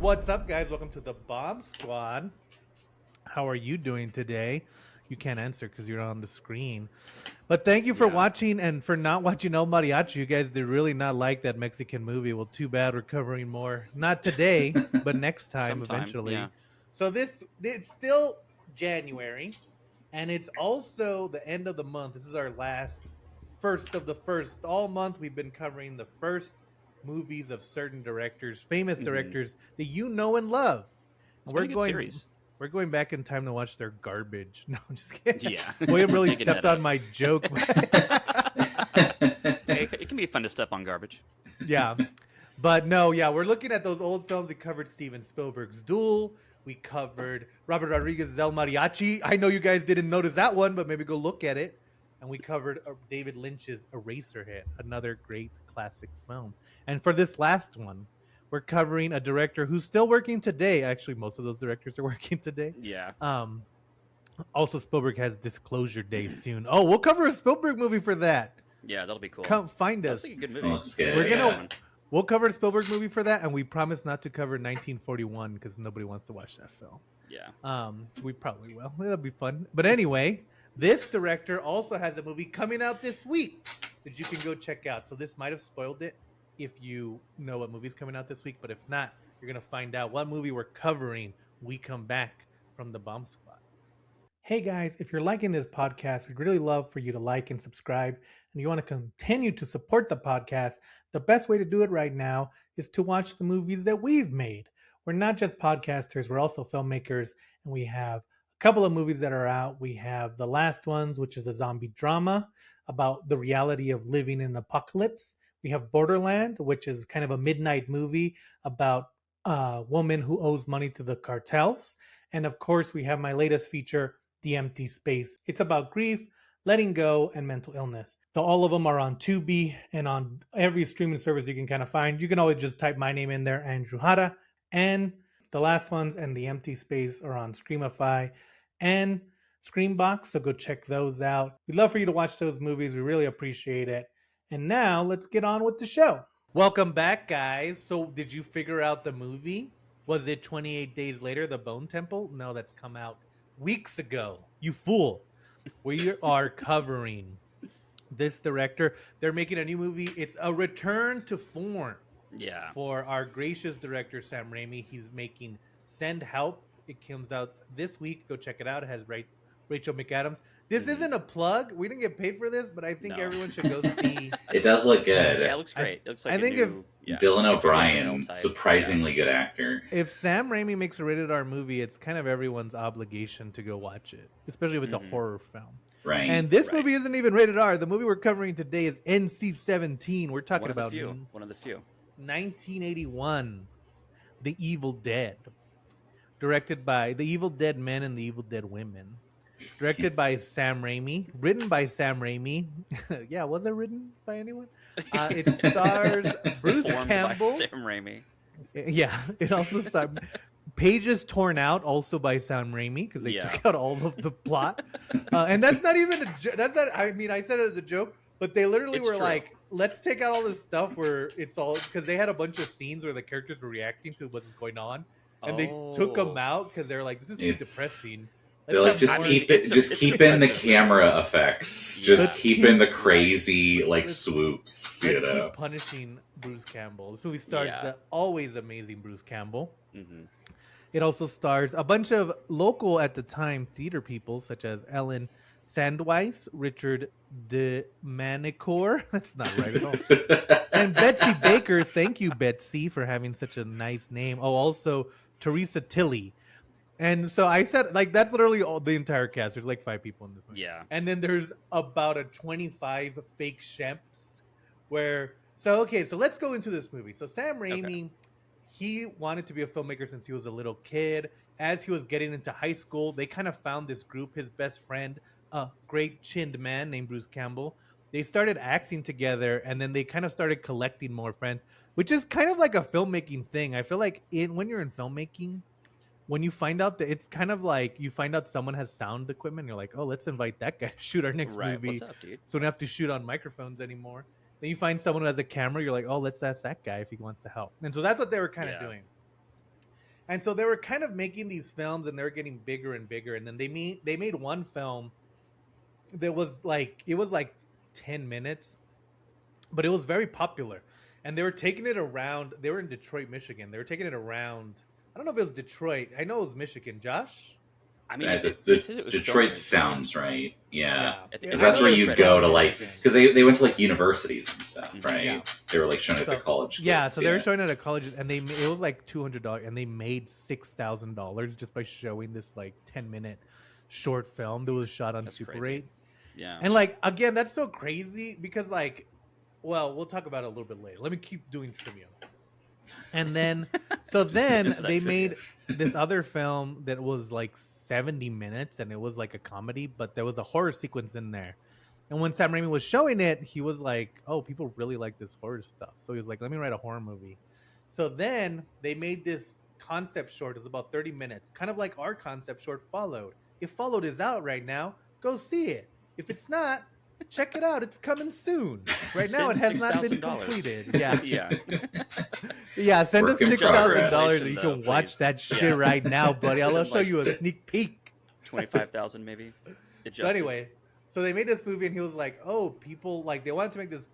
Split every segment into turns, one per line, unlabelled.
What's up, guys? Welcome to the Bomb Squad. How are you doing today? You can't answer because you're on the screen. But thank you for watching and for not watching El Mariachi. You guys did really not like that Mexican movie. Well, too bad. We're covering more. Not today, but next time eventually.
Yeah.
So it's still January, and it's also the end of the month. This is our first of the first. All month we've been covering the first movies of certain directors, famous directors that you know and love. And we're going back in time to watch their garbage. No, I'm just kidding.
Yeah.
William really stepped on my joke.
It can be fun to step on garbage.
Yeah. But no, yeah, we're looking at those old films. We covered Steven Spielberg's Duel. We covered Robert Rodriguez's El Mariachi. I know you guys didn't notice that one, but maybe go look at it. And we covered David Lynch's Eraserhead, another great classic film. And for this last one, we're covering a director who's still working today. Actually, most of those directors are working today.
Yeah.
Also, Spielberg has Disclosure Day soon. Oh, we'll cover a Spielberg movie for that.
Yeah, that'll be cool.
Come find us.
That's a good movie.
Looks good.
We'll cover a Spielberg movie for that, and we promise not to cover 1941 because nobody wants to watch that film.
Yeah.
We probably will. It'll be fun. But anyway, this director also has a movie coming out this week that you can go check out. So this might have spoiled it if you know what movie's coming out this week. But if not, you're going to find out what movie we're covering when we come back from the Bomb Squad. Hey guys, if you're liking this podcast, we'd really love for you to like and subscribe. And you want to continue to support the podcast, the best way to do it right now is to watch the movies that we've made. We're not just podcasters, we're also filmmakers, and we have a couple of movies that are out. We have The Last Ones, which is a zombie drama about the reality of living in an apocalypse. We have Borderland, which is kind of a midnight movie about a woman who owes money to the cartels. And of course, we have my latest feature, The Empty Space. It's about grief, letting go, and mental illness. All of them are on Tubi and on every streaming service you can kind of find. You can always just type my name in there, Andrew Hara. And The Last Ones and The Empty Space are on Screamify and Screambox, so go check those out. We'd love for you to watch those movies. We really appreciate it. And now let's get on with the show. Welcome back, guys. So did you figure out the movie? Was it 28 Days Later, The Bone Temple? No, that's come out weeks ago. You fool. We are covering this director. They're making a new movie. It's a return to form.
Yeah.
For our gracious director, Sam Raimi. He's making Send Help. It comes out this week. Go check it out. It has Rachel McAdams. This isn't a plug. We didn't get paid for this, but I think everyone should go see.
It does look good.
Yeah, it looks great. It looks like
Dylan O'Brien, surprisingly good actor.
If Sam Raimi makes a rated R movie, it's kind of everyone's obligation to go watch it, especially if it's a horror film.
Right.
And this movie isn't even rated R. The movie we're covering today is NC-17. We're talking about
one of the few.
1981's The Evil Dead. Directed by The Evil Dead Men and The Evil Dead Women. Directed by Sam Raimi. Written by Sam Raimi. Yeah, was it written by anyone? It stars Bruce Campbell.
By Sam Raimi.
Yeah, it also stars pages torn out, also by Sam Raimi, because they took out all of the plot. And that's not even a joke. That's not. I mean, I said it as a joke, but they literally were like, "Let's take out all this stuff where it's all," because they had a bunch of scenes where the characters were reacting to what's going on, and they took them out because they're like, "This is too depressing."
They're like, just keep in the camera effects. Just keep in the crazy swoops.
Let's keep punishing Bruce Campbell. This movie stars the always amazing Bruce Campbell.
Mm-hmm.
It also stars a bunch of local at the time theater people such as Ellen Sandweiss, Richard de Manicore. That's not right at all. And Betsy Baker. Thank you, Betsy, for having such a nice name. Oh, also Teresa Tilly. And so I said, that's literally the entire cast. There's 5 people in this movie.
Yeah.
And then there's about a 25 fake Shemps so let's go into this movie. So Sam Raimi, he wanted to be a filmmaker since he was a little kid. As he was getting into high school, they kind of found this group, his best friend, a great chinned man named Bruce Campbell. They started acting together, and then they kind of started collecting more friends, which is kind of like a filmmaking thing. I feel like when you're in filmmaking, when you find out that it's kind of like you find out someone has sound equipment, you're like, oh, let's invite that guy to shoot our next movie.
What's up, dude?
So we don't have to shoot on microphones anymore. Then you find someone who has a camera, you're like, oh, let's ask that guy if he wants to help. And so that's what they were kind of doing. And so they were kind of making these films, and they were getting bigger and bigger. And then they made one film that was like 10 minutes, but it was very popular. And they were taking it around. They were in Detroit, Michigan. They were taking it around. I don't know if it was Detroit. I know it was Michigan. Josh?
I mean,
Detroit sounds right. Yeah. Because
Yeah.
that's where you go to like, because they went to like universities and stuff, right?
Yeah.
They were like showing it to college kids.
Yeah, so they were showing it at colleges, and it was like $200, and they made $6,000 just by showing this like 10-minute short film that was shot on Super 8.
Yeah.
And like again, that's so crazy because like, well, we'll talk about it a little bit later. Let me keep doing trivia. And then, so then they made this other film that was like 70 minutes, and it was like a comedy, but there was a horror sequence in there. And when Sam Raimi was showing it, he was like, "Oh, people really like this horror stuff." So he was like, "Let me write a horror movie." So then they made this concept short. It was about 30 minutes, kind of like our concept short, Followed. If Followed is out right now, go see it. If it's not, check it out. It's coming soon. Right now, it has not been completed. Yeah,
Yeah.
yeah. Send us $6,000 and you can
Please.
watch that shit right now, buddy. I'll show you a sneak peek.
25,000 maybe.
So
Adjusted.
anyway, so they made this movie, and he was like, "Oh, people like they wanted to make this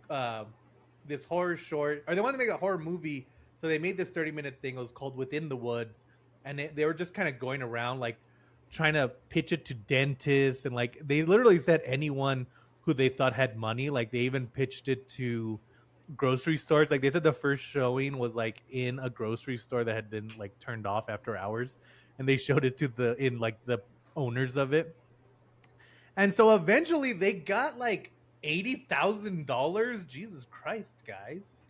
this horror short, or they wanted to make a horror movie." So they made this 30-minute thing. It was called Within the Woods, and they were just kind of going around like trying to pitch it to dentists, and like they literally said anyone who they thought had money. Like they even pitched it to grocery stores. Like they said the first showing was like in a grocery store that had been like turned off after hours, and they showed it to the owners of it. And so eventually they got like $80,000. Jesus Christ, guys.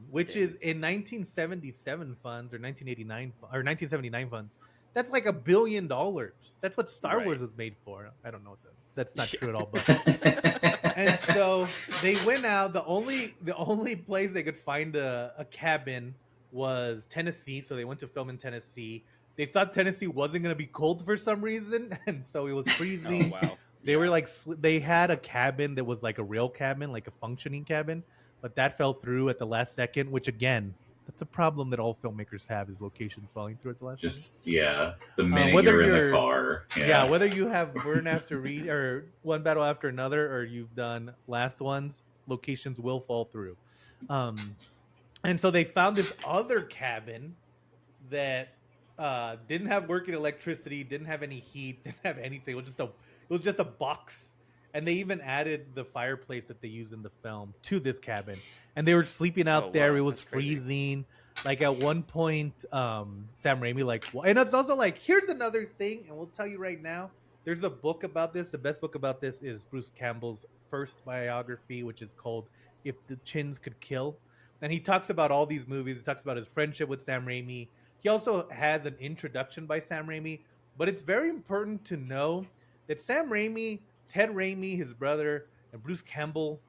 Which is in 1977 funds or 1989 or 1979 funds. That's like $1 billion. That's what Star Wars was made for. I don't know what that's not true at all. But and so they went out. The only place they could find a cabin was Tennessee. So they went to film in Tennessee. They thought Tennessee wasn't going to be cold for some reason, and so it was freezing.
Oh, wow.
They were like, they had a cabin that was like a real cabin, like a functioning cabin, but that fell through at the last second, which again, that's a problem that all filmmakers have, is locations falling through at the last second.
Yeah, the minute you're in the car.
Yeah, whether you have Burn After Read or One Battle After Another, or you've done Last Ones, locations will fall through. And so they found this other cabin that didn't have working electricity, didn't have any heat, didn't have anything. It was just a box, and they even added the fireplace that they use in the film to this cabin. And they were sleeping out there.
Wow.
It was freezing. Like at one point, Sam Raimi and it's also like, here's another thing, and we'll tell you right now. There's a book about this. The best book about this is Bruce Campbell's first biography, which is called "If the Chins Could Kill," and he talks about all these movies. He talks about his friendship with Sam Raimi. He also has an introduction by Sam Raimi, but it's very important to know that Sam Raimi, Ted Raimi, his brother, and Bruce Campbell,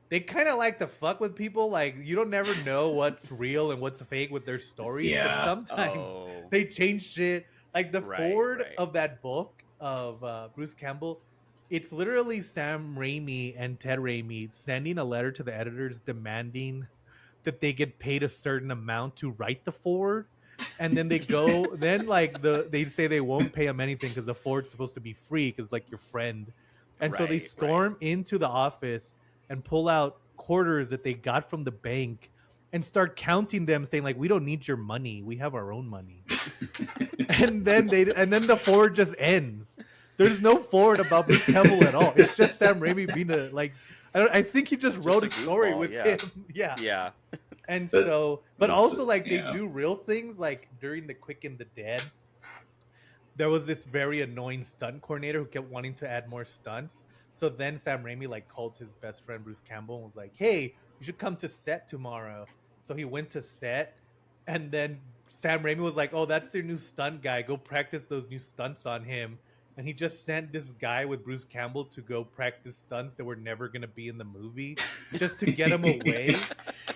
they kind of like to fuck with people. Like, you don't never know what's real and what's fake with their stories.
Yeah.
But sometimes they change shit. Like the forward of that book of Bruce Campbell, it's literally Sam Raimi and Ted Raimi sending a letter to the editors demanding that they get paid a certain amount to write the forward. And then they go, they say they won't pay him anything because the forward's supposed to be free because like your friend. And so they storm into the office and pull out quarters that they got from the bank and start counting them, saying like, we don't need your money, we have our own money. and then the forward just ends. There's no forward about Bruce Campbell at all. It's just Sam Raimi being I think he just wrote a story with him. Yeah. And so, but also like they do real things. Like during The Quick and the Dead, there was this very annoying stunt coordinator who kept wanting to add more stunts. So then Sam Raimi like called his best friend Bruce Campbell and was like, "Hey, you should come to set tomorrow." So he went to set, and then Sam Raimi was like, "Oh, that's your new stunt guy. Go practice those new stunts on him." And he just sent this guy with Bruce Campbell to go practice stunts that were never going to be in the movie just to get him away.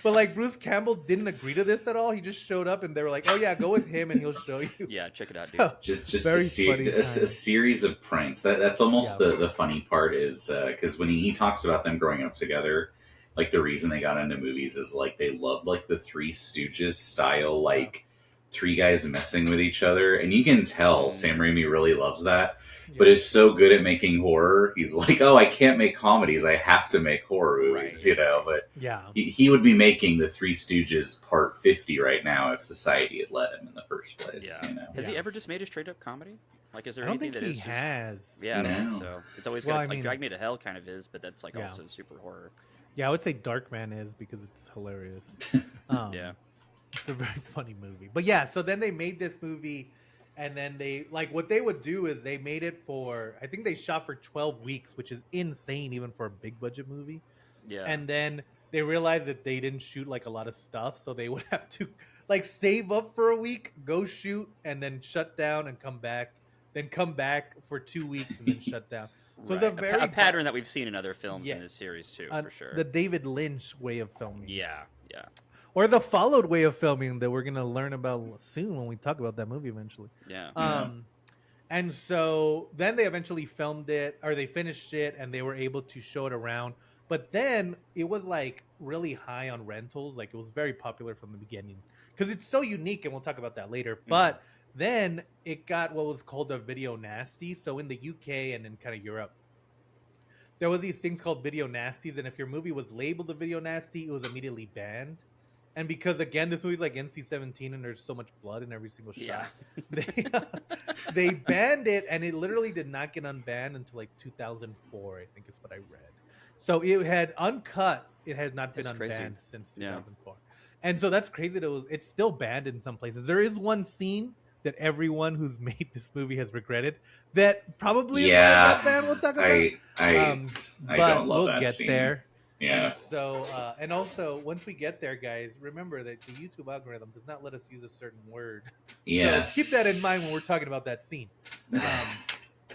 But like Bruce Campbell didn't agree to this at all. He just showed up and they were like, "Oh yeah, go with him and he'll show you."
Yeah, check it out, dude.
Just a series of pranks. That's almost the funny part is because when he talks about them growing up together, like the reason they got into movies is like they loved like the Three Stooges style, like three guys messing with each other, and you can tell Sam Raimi really loves that,
Yeah.
but is so good at making horror. He's like, oh, I can't make comedies, I have to make horror movies, you know. But
yeah,
he would be making the Three Stooges Part 50 right now if society had let him in the first place.
Yeah.
You know,
has he ever just made a straight up comedy? Like, is there
I don't
anything
think
that
he
is
has.
Just... Yeah, I don't
No.
think so. It's always
Well,
got
I mean-
Drag Me to Hell kind of is, but that's like
Yeah.
also super horror.
Yeah, I would say Darkman is because it's hilarious.
Yeah.
It's a very funny movie. But yeah, so then they made this movie, and then they like what they would do is they made it for, I think they shot for 12 weeks, which is insane even for a big budget movie.
Yeah.
And then they realized that they didn't shoot like a lot of stuff, so they would have to like save up for a week, go shoot, and then shut down and come back, then come back for 2 weeks and then shut down. So it's a very
a pattern that we've seen in other films in this
Yes.
series too, for sure.
The David Lynch way of filming.
Yeah, yeah,
Or the followed way of filming that we're gonna learn about soon when we talk about that movie eventually.
yeah.
And so then they eventually filmed it, or they finished it, and they were able to show it around. But then it was like really high on rentals, like it was very popular from the beginning because it's so unique, and we'll talk about that later. But then it got what was called a video nasty. So in the UK and in kind of Europe, there was these things called video nasties, and if your movie was labeled a video nasty, it was immediately banned. And because again, this movie's like NC-17, and there's so much blood in every single shot, they banned it, and it literally did not get unbanned until like 2004, I think is what I read. So it had uncut; it has not been
That's
unbanned
crazy.
since 2004. And so that's crazy that it's still banned in some places. There is one scene that everyone who's made this movie has regretted that probably is why it got banned. We'll talk about
I
but
don't love
we'll
that
get
scene.
there.
Yeah.
And so, and also, once we get there, guys, remember that the YouTube algorithm does not let us use a certain word.
Yes.
So keep that in mind when we're talking about that scene.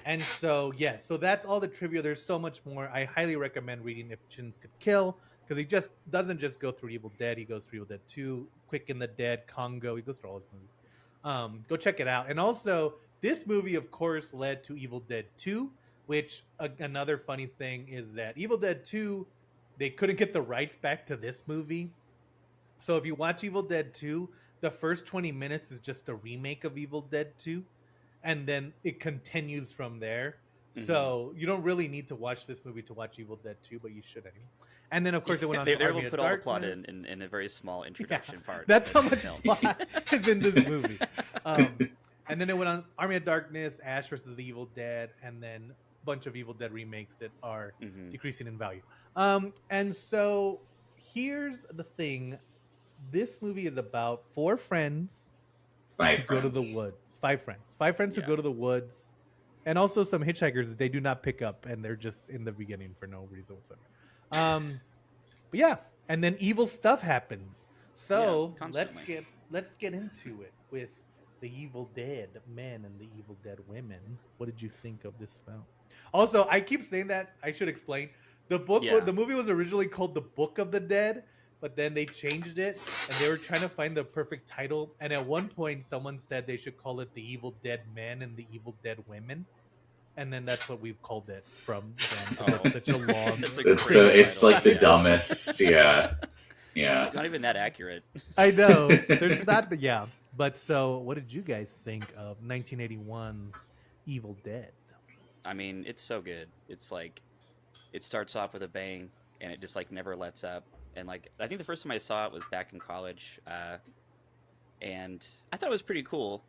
And so, yeah, so that's all the trivia. There's so much more. I highly recommend reading If Chins Could Kill, because he just doesn't just go through Evil Dead. He goes through Evil Dead 2, Quick and the Dead, Congo. He goes through all his movies. Go check it out. And also, this movie, of course, led to Evil Dead 2, which another funny thing is that Evil Dead 2, they couldn't get the rights back to this movie. So if you watch Evil Dead 2, the first 20 minutes is just a remake of Evil Dead 2. And then it continues from there. Mm-hmm. So you don't really need to watch this movie to watch Evil Dead 2, but you should anyway. And then, of course, it went on to Army of
put
Darkness.
all the plot in a very small introduction part.
That's how much plot is in this movie. And then it went on Army of Darkness, Ash versus the Evil Dead, and then a bunch of Evil Dead remakes that are decreasing in value. And so here's the thing. This movie is about four friends who go to the woods. Five friends who go to the woods, and also some hitchhikers that they do not pick up, and they're just in the beginning for no reason whatsoever. But yeah, and then evil stuff happens. So let's get into it with the Evil Dead men and the Evil Dead women. What did you think of this film? Also, I keep saying that. I should explain. The movie was originally called The Book of the Dead, but then they changed it, and they were trying to find the perfect title. And at one point, someone said they should call it The Evil Dead Men and The Evil Dead Women. And then that's what we've called it from then. That's such a long...
it's like the dumbest, yeah.
It's not even that accurate.
I know. There's not... Yeah. But so, what did you guys think of 1981's Evil Dead?
I mean, it's so good. It's like... It starts off with a bang, and it just like never lets up. And like, I think the first time I saw it was back in college, and I thought it was pretty cool.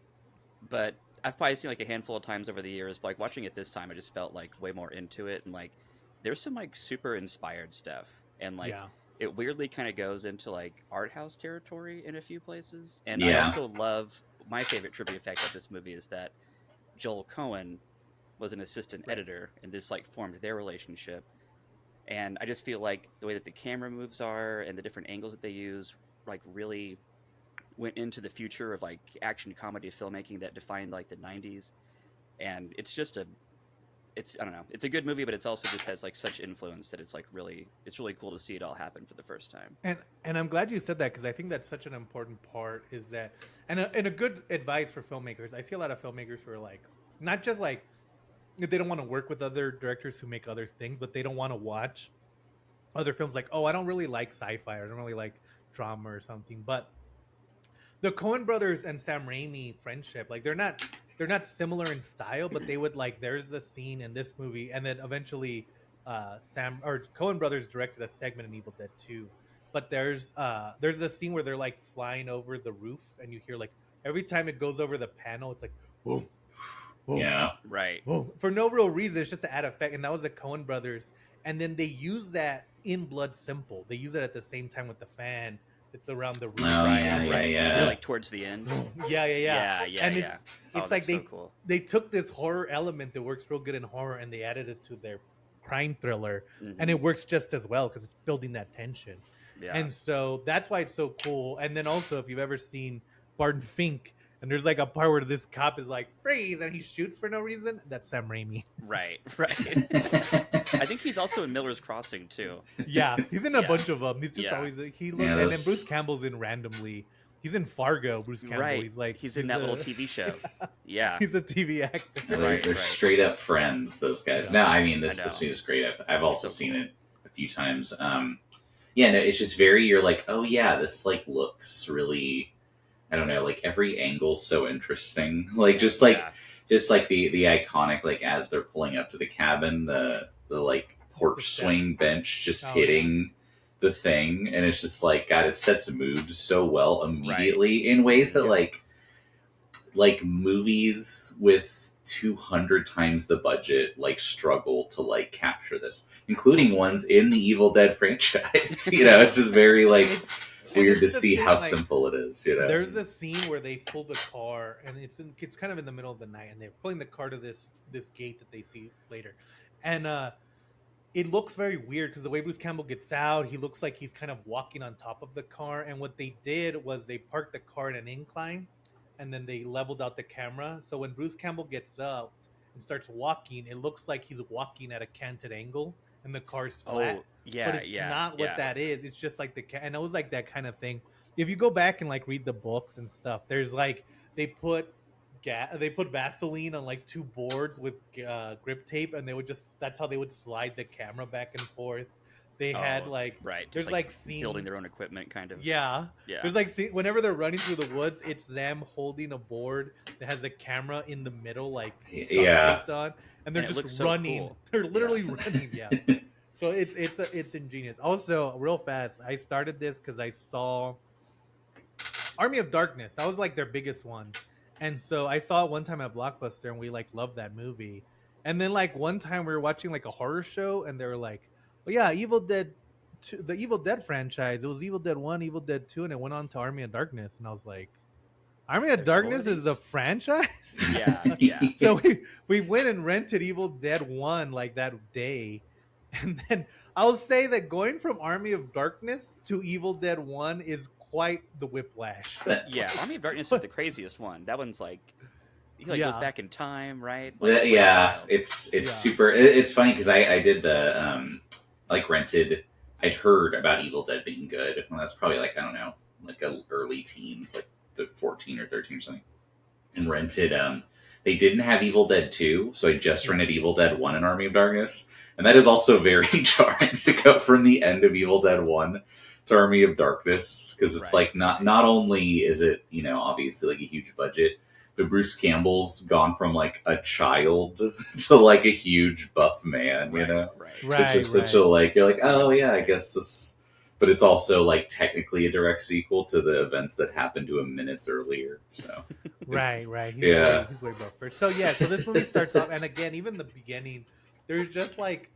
But I've probably seen like a handful of times over the years. But like watching it this time, I just felt like way more into it, and like there's some like super inspired stuff, and like it weirdly kind of goes into like art house territory in a few places. And I also love, my favorite trivia fact of this movie is that Joel Cohen was an assistant editor, and this like formed their relationship. And I just feel like the way that the camera moves are and the different angles that they use like really went into the future of like action comedy filmmaking that defined like the 90s. And it's just I don't know, it's a good movie, but it's also just has like such influence that it's really cool to see it all happen for the first time.
And I'm glad you said that, because I think that's such an important part, is that, and a good advice for filmmakers. I see a lot of filmmakers who are like, not just like, they don't want to work with other directors who make other things, but they don't want to watch other films like, oh, I don't really like sci-fi, or I don't really like drama or something. But the Coen brothers and Sam Raimi friendship, like they're not similar in style, but they would like. There's a scene in this movie, and then eventually, Sam or Coen brothers directed a segment in Evil Dead 2. But there's a scene where they're like flying over the roof, and you hear like every time it goes over the panel, it's like boom, boom,
Yeah.
Right.
boom, for no real reason. It's just to add effect, and that was the Coen brothers. And then they use that in Blood Simple. They use it at the same time with the fan. It's around the roof.
Oh,
Right,
yeah,
that's
yeah,
right.
yeah.
They're like towards the end.
Yeah.
Yeah.
And
yeah.
it's
Oh,
like
that's so cool.
they took this horror element that works real good in horror and they added it to their crime thriller, and it works just as well because it's building that tension.
Yeah.
And so that's why it's so cool. And then also, if you've ever seen Barton Fink, and there's like a part where this cop is like freeze and he shoots for no reason, that's Sam Raimi.
Right. I think he's also in Miller's Crossing too.
Yeah, he's in a
Yeah.
bunch of them. He's just
Yeah.
always he look,
Yeah,
and then
that's-
Bruce Campbell's in randomly. He's in Fargo. Bruce Campbell.
Right.
He's like
He's in that little TV show. Yeah.
He's a TV actor.
Yeah, they're
Right.
straight up friends, those guys.
Yeah.
No, I mean, this
I know.
movie is great. I've also
so
seen
cool.
it a few times. Yeah, no, it's just very, you're like, oh yeah, this like looks really, I don't know, like every angle's so interesting. Like just like the iconic, like as they're pulling up to the cabin, the like porch
The
swing
steps.
bench just
Oh,
hitting the thing, and it's just like, God, it sets a mood so well immediately in ways that
Yeah.
like movies with 200 times the budget like struggle to like capture this, including ones in the Evil Dead franchise. It's just very like
It's
weird to
it's the
see
thing,
how
like,
simple it is.
There's this scene where they pull the car, and it's kind of in the middle of the night, and they're pulling the car to this gate that they see later, and it looks very weird because the way Bruce Campbell gets out, he looks like he's kind of walking on top of the car. And what they did was they parked the car in an incline, and then they leveled out the camera. So when Bruce Campbell gets out and starts walking, it looks like he's walking at a canted angle, and the car's flat.
Oh, yeah.
But it's not what that is. It's just like and it was like that kind of thing. If you go back and like read the books and stuff, there's like they put Vaseline on like two boards with grip tape, and that's how they would slide the camera back and forth. They had like
right.
there's
Just,
like scenes
building their own equipment, kind of.
Yeah.
Yeah.
There's like whenever they're running through the woods, it's them holding a board that has a camera in the middle, like
Yeah.
taped on, and they're
And it looks
just
so
running.
cool.
They're literally running. Yeah. So it's ingenious. Also, real fast, I started this because I saw Army of Darkness. That was like their biggest one, and so I saw it one time at Blockbuster, and we like loved that movie. And then like one time we were watching like a horror show, and they were like, "Oh yeah, Evil Dead." The Evil Dead franchise. It was Evil Dead 1, Evil Dead 2, and it went on to Army of Darkness. And I was like, Army of
There's
Darkness
more of
is a franchise?
Yeah.
So we went and rented Evil Dead 1 like that day. And then I'll say that going from Army of Darkness to Evil Dead 1 is quite the whiplash.
Yeah. Army of Darkness is the craziest one. That one's like, he like goes
Yeah.
back in time, right?
Yeah,
wild.
it's
Yeah.
super. It's funny because I did the like rented. I'd heard about Evil Dead being good when I was probably like, I don't know, like a early teens, like the 14 or 13 or something, and rented. They didn't have Evil Dead 2, so I just rented Evil Dead 1 and Army of Darkness, and that is also very jarring to go from the end of Evil Dead 1 to Army of Darkness, because it's
Right.
like not only is it, obviously like a huge budget, but Bruce Campbell's gone from like a child to like a huge buff man,
Right.
Right,
it's just such a like, you're like, oh yeah, I guess this, but it's also like technically a direct sequel to the events that happened to him minutes earlier. So
Right.
Yeah.
He's way buffer. So yeah, so this movie starts off, and again, even the beginning, there's just like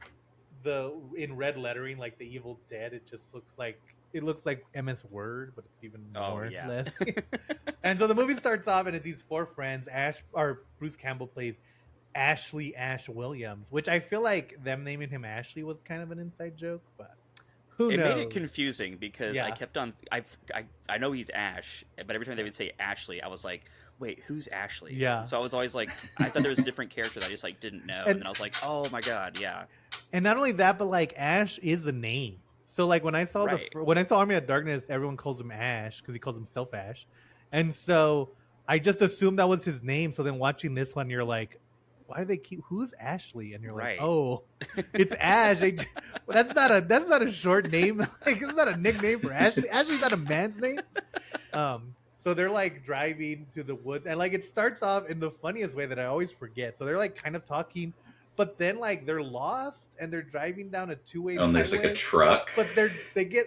in red lettering, like the Evil Dead. It just looks like MS Word, but it's even more
yeah.
less. And so the movie starts off, and it's these four friends. Bruce Campbell plays Ashley Ash Williams, which I feel like them naming him Ashley was kind of an inside joke, but who
It
knows?
made it confusing because
Yeah.
I kept on. I know he's Ash, but every time they would say Ashley, I was like, "Wait, who's Ashley?"
Yeah.
So I was always like, I thought there was a different character that I just like didn't know, and then I was like, "Oh my god, yeah."
And not only that, but like Ash is the name. So like when I saw
Right.
when I saw Army of Darkness, everyone calls him Ash because he calls himself Ash, and so I just assumed that was his name. So then watching this one, you're like, why do they keep who's Ashley? And you're like,
Right.
oh, it's Ash. Well, that's not a short name. Like it's not a nickname for Ashley. Ashley's not a man's name. So they're like driving to the woods, and like it starts off in the funniest way that I always forget. So they're like kind of talking, but then like they're lost and they're driving down a two-way
Oh, and there's like a
highway.
truck.
But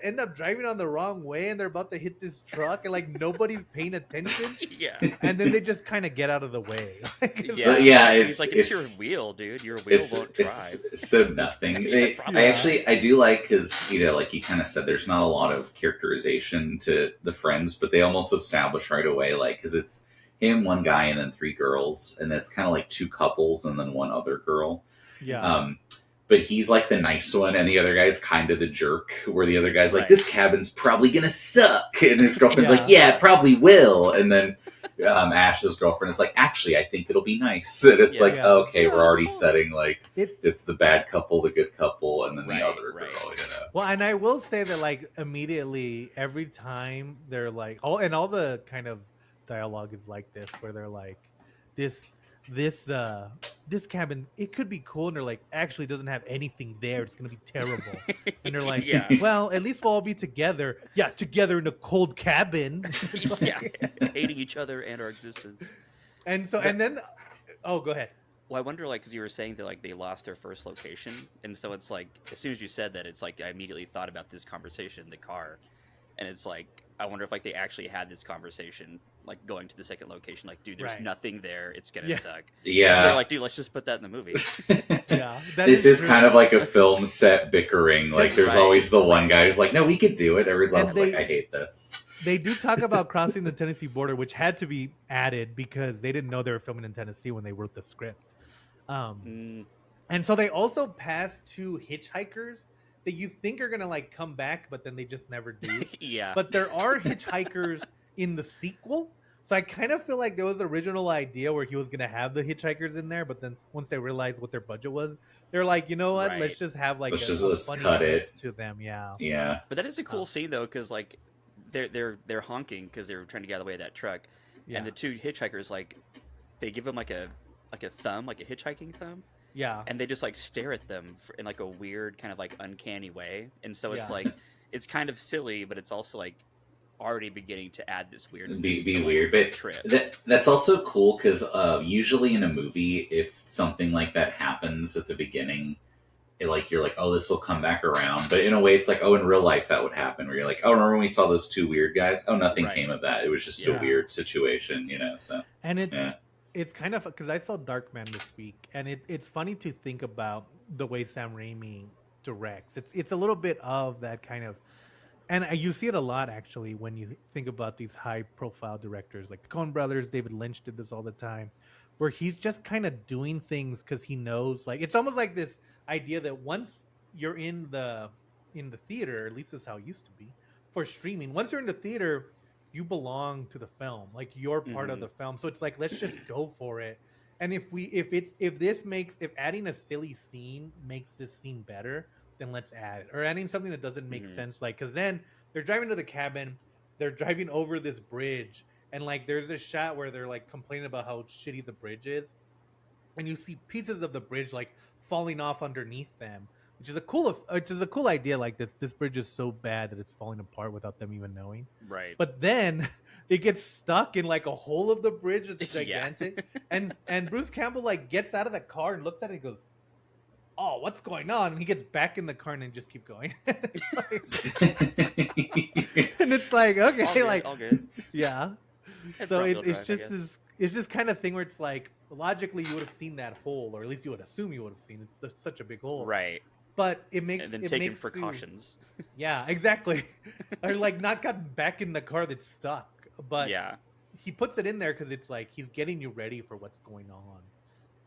end up driving on the wrong way, and they're about to hit this truck, and like nobody's paying attention,
Yeah.
and then they just kind of get out of the way. Like, it's
Yeah.
So,
like-
yeah,
He's like, it's your wheel, dude. Your wheel won't drive.
It's so nothing.
Yeah, probably.
I do like because like you kind of said, there's not a lot of characterization to the friends, but they almost establish right away, like because it's him, one guy, and then three girls, and it's kind of like two couples and then one other girl.
yeah.
But he's like the nice one, and the other guy's kind of the jerk. Where the other guy's like,
Right.
"This cabin's probably gonna suck," and his girlfriend's
Yeah.
like, "Yeah, it probably will." And then Ash's girlfriend is like, "Actually, I think it'll be nice." And it's
Yeah.
like,
Yeah.
okay, we're already setting like
It-
it's the bad couple, the good couple, and then
Right,
the other
right.
girl. You know?
Well, and I will say that like immediately every time they're like all the kind of dialogue is like this, where they're like this cabin, it could be cool, and they're like, actually it doesn't have anything there, it's gonna be terrible. And they're like,
yeah.
well, at least we'll all be together. Yeah, together in a cold cabin. It's
Yeah.
like-
Hating each other and our existence.
And so and then oh, go ahead.
Well, I wonder, like, because you were saying that, like, they lost their first location, and so it's like, as soon as you said that, it's like I immediately thought about this conversation in the car, and it's like, I wonder if like they actually had this conversation, like going to the second location, like, dude, there's
Right.
nothing there, it's gonna
Yeah.
suck.
Yeah.
They're like, dude, let's just put that in the movie.
Yeah, that
This is
true.
kind of like a film set bickering. Like, there's
Right.
always the one guy who's like, "No, we could do it." Everyone's
And
else is like,
they-
"I hate this."
They do talk about crossing the Tennessee border, which had to be added because they didn't know they were filming in Tennessee when they wrote the script.
Mm,
And so they also pass two hitchhikers that you think are gonna like come back, but then they just never do.
yeah.
But there are hitchhikers in the sequel, so I kind of feel like there was an original idea where he was gonna have the hitchhikers in there, but then once they realized what their budget was, they're like, you know what?
Right.
Let's just have like
Let's
funny
cut
clip
it.
to them. Yeah,
Yeah.
But that is a cool scene though, because like they're honking because they're trying to get out of the way of that truck,
yeah,
and the two hitchhikers like they give them like a thumb, like a hitchhiking thumb,
yeah.
and they just like stare at them in like a weird kind of like uncanny way, and so it's
Yeah.
like it's kind of silly, but it's also like already beginning to add this weird
Be weird, but
trip.
that's also cool because usually in a movie, if something like that happens at the beginning, you're like, oh, this will come back around. But in a way, it's like, oh, in real life that would happen. Where you're like, oh, remember when we saw those two weird guys? Oh, nothing
Right.
came of that. It was just
Yeah.
a weird situation, you know. So
And it's
yeah,
it's kind of because I saw Darkman this week, and it's funny to think about the way Sam Raimi directs. It's a little bit of that kind of, and you see it a lot actually when you think about these high profile directors like the Coen Brothers. David Lynch did this all the time, where he's just kind of doing things because he knows, like, it's almost like this idea that once you're in the theater, at least this is how it used to be for streaming. Once you're in the theater, you belong to the film, like you're part of
Mhm.
the film. So it's like, let's just go for it. And if adding a silly scene makes this scene better, then let's add it. Or adding something that doesn't make
Mhm.
sense, like, because then they're driving to the cabin, they're driving over this bridge, and like there's this shot where they're like complaining about how shitty the bridge is, and you see pieces of the bridge like falling off underneath them, which is a cool idea. Like this bridge is so bad that it's falling apart without them even knowing.
Right.
But then it gets stuck in like a hole of the bridge that's
Yeah.
gigantic, and Bruce Campbell like gets out of the car and looks at it and goes, "Oh, what's going on?" And he gets back in the car and then just keep going. And it's like,
all
okay,
good,
like,
all good.
yeah.
It's
So
front-wheel
it's
drive, I
just
guess.
it's just kind of thing where it's like logically you would have seen that hole, or at least you would assume you would have seen. It's such a big hole,
Right.
but it makes
And then
it
taking
makes
precautions.
yeah, exactly. Or like not gotten back in the car that's stuck, but
Yeah.
he puts it in there because it's like he's getting you ready for what's going on.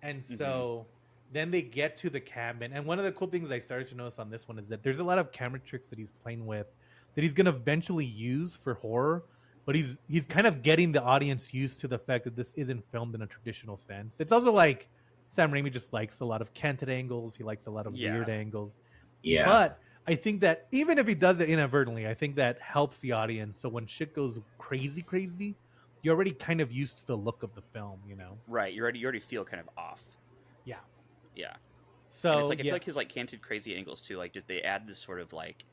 And so then they get to the cabin, and one of the cool things I started to notice on this one is that there's a lot of camera tricks that he's playing with that he's going to eventually use for horror, but he's kind of getting the audience used to the fact that this isn't filmed in a traditional sense. It's also like Sam Raimi just likes a lot of canted angles, he likes a lot of
Yeah.
weird angles.
yeah.
But I think that even if he does it inadvertently, I think that helps the audience. So when shit goes crazy, you're already kind of used to the look of the film, you know?
Right. You already feel kind of off.
Yeah.
Yeah.
So
And it's like I
yeah.
feel like his like canted crazy angles too. Like, just they add this sort of like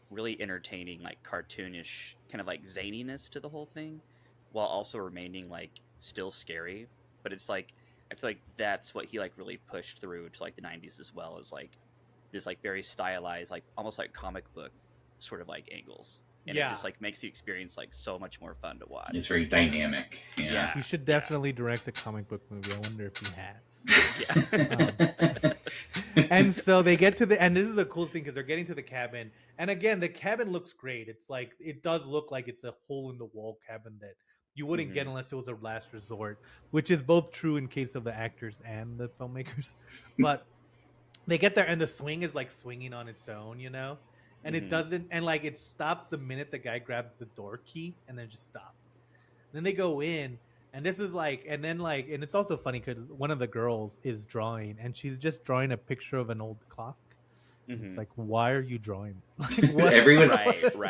really entertaining, like cartoonish kind of like zaniness to the whole thing, while also remaining like still scary. But it's like I feel like that's what he like really pushed through to like the 90s as well, as like this like very stylized, like almost like comic book sort of like angles. And it
Yeah.
just like makes the experience like so much more fun to watch.
It's very dynamic. Yeah.
Yeah.
He should definitely direct a comic book movie. I wonder if he has.
Yeah.
And so they get to the, and this is a cool scene because they're getting to the cabin. And again, the cabin looks great. It's like, it does look like it's a hole in the wall cabin that you wouldn't get unless it was a last resort, which is both true in case of the actors and the filmmakers. But they get there and the swing is like swinging on its own, you know? And it doesn't, and like it stops the minute the guy grabs the door key and then just stops. Then they go in, and this is like, and then like, and it's also funny because one of the girls is drawing and she's just drawing a picture of an old clock. It's like, why are you drawing? Like, what?
Everyone,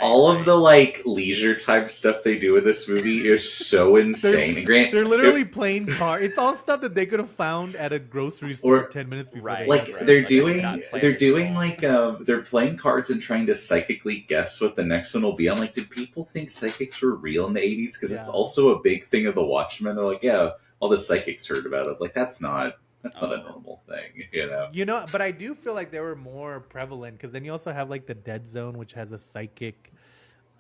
all of the like leisure type stuff they do in this movie is so insane.
They're literally playing cards. It's all stuff that they could have found at a grocery store 10 minutes before.
They're doing like they're playing cards and trying to psychically guess what the next one will be. I'm like, did people think psychics were real in the 80s? Because it's also a big thing of the Watchmen. They're like, yeah, all the psychics heard about it. I was like, that's not a normal thing, you know.
But I do feel like they were more prevalent because then you also have like the Dead Zone, which has a psychic.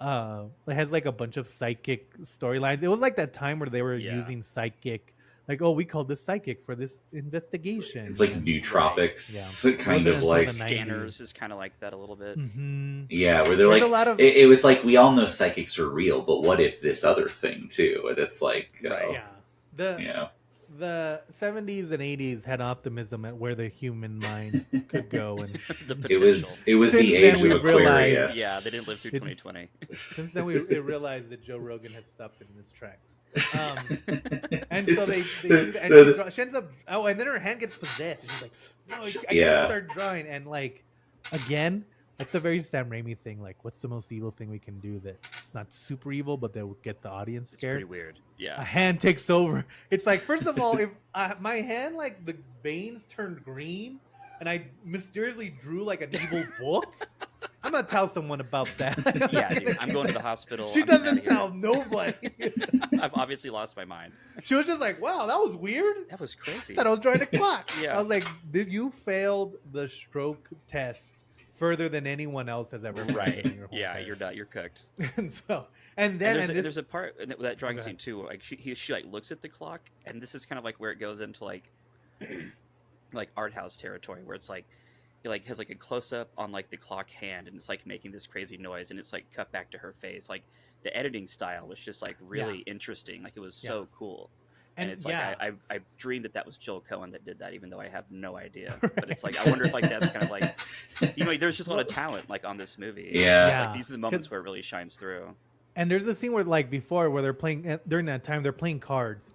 It has like a bunch of psychic storylines. It was like that time where they were using psychic, like, oh, we called this psychic for this investigation.
It's like nootropics, kind of like
Scanners is kind of like that a little bit.
Yeah, where they're like, a lot of... it was like, we all know psychics are real, but what if this other thing too? And it's like,
the 70s and 80s had optimism at where the human mind could go, and
it was the age of Aquarius.
Yeah, they didn't live through 2020.
Since then, we realized that Joe Rogan has stopped it in its tracks. And so they do that, and she ends up. Oh, and then her hand gets possessed, and she's like, "No, I can't start drawing." And like, again, it's a very Sam Raimi thing. Like, what's the most evil thing we can do that it's not super evil, but that would get the audience scared?
It's pretty weird. Yeah.
A hand takes over. It's like, first of all, if my hand, like the veins turned green, and I mysteriously drew like an evil book, I'm gonna tell someone about that.
Yeah, dude, I'm going to the hospital.
She doesn't tell nobody.
I've obviously lost my mind.
She was just like, "Wow, that was weird.
That was crazy."
I thought I was drawing a clock."
Yeah.
I was like, "Did you failed the stroke test further than anyone else has ever?"
Right. Yeah, you're done. You're cooked.
And
there's a part in that drawing scene too. Like she like looks at the clock, and this is kind of like where it goes into like like art house territory, where it's like it like has like a close up on like the clock hand, and it's like making this crazy noise, and it's like cut back to her face. Like the editing style was just like really interesting. Like it was so cool. And it's like I dreamed that was Joel Cohen that did that, even though I have no idea. But it's like I wonder if like that's kind of like, you know, there's just a lot of talent like on this movie.
Yeah,
it's like these are the moments where it really shines through.
And there's a scene where like before where they're playing during that time they're playing cards,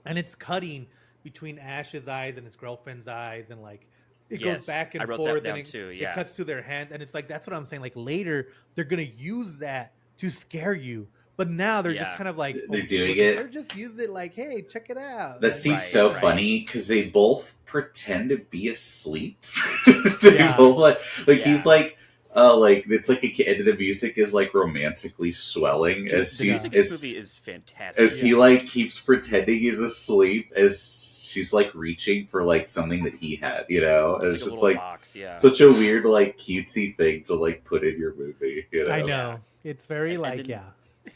and it's cutting between Ash's eyes and his girlfriend's eyes, and like it goes back and forth, and it cuts to their hands, and it's like that's what I'm saying. Like later they're gonna use that to scare you. But now they're just kind of like
they're doing it.
They're just use it like, hey, check it out.
That scene's so funny because they both pretend to be asleep. Both he's like it's like a kid. And the music is like romantically swelling as
the music in this movie is fantastic.
As he like keeps pretending he's asleep as she's like reaching for like something that he had, you know. And it's just like
box,
such a weird like cutesy thing to like put in your movie. You know?
I know it's very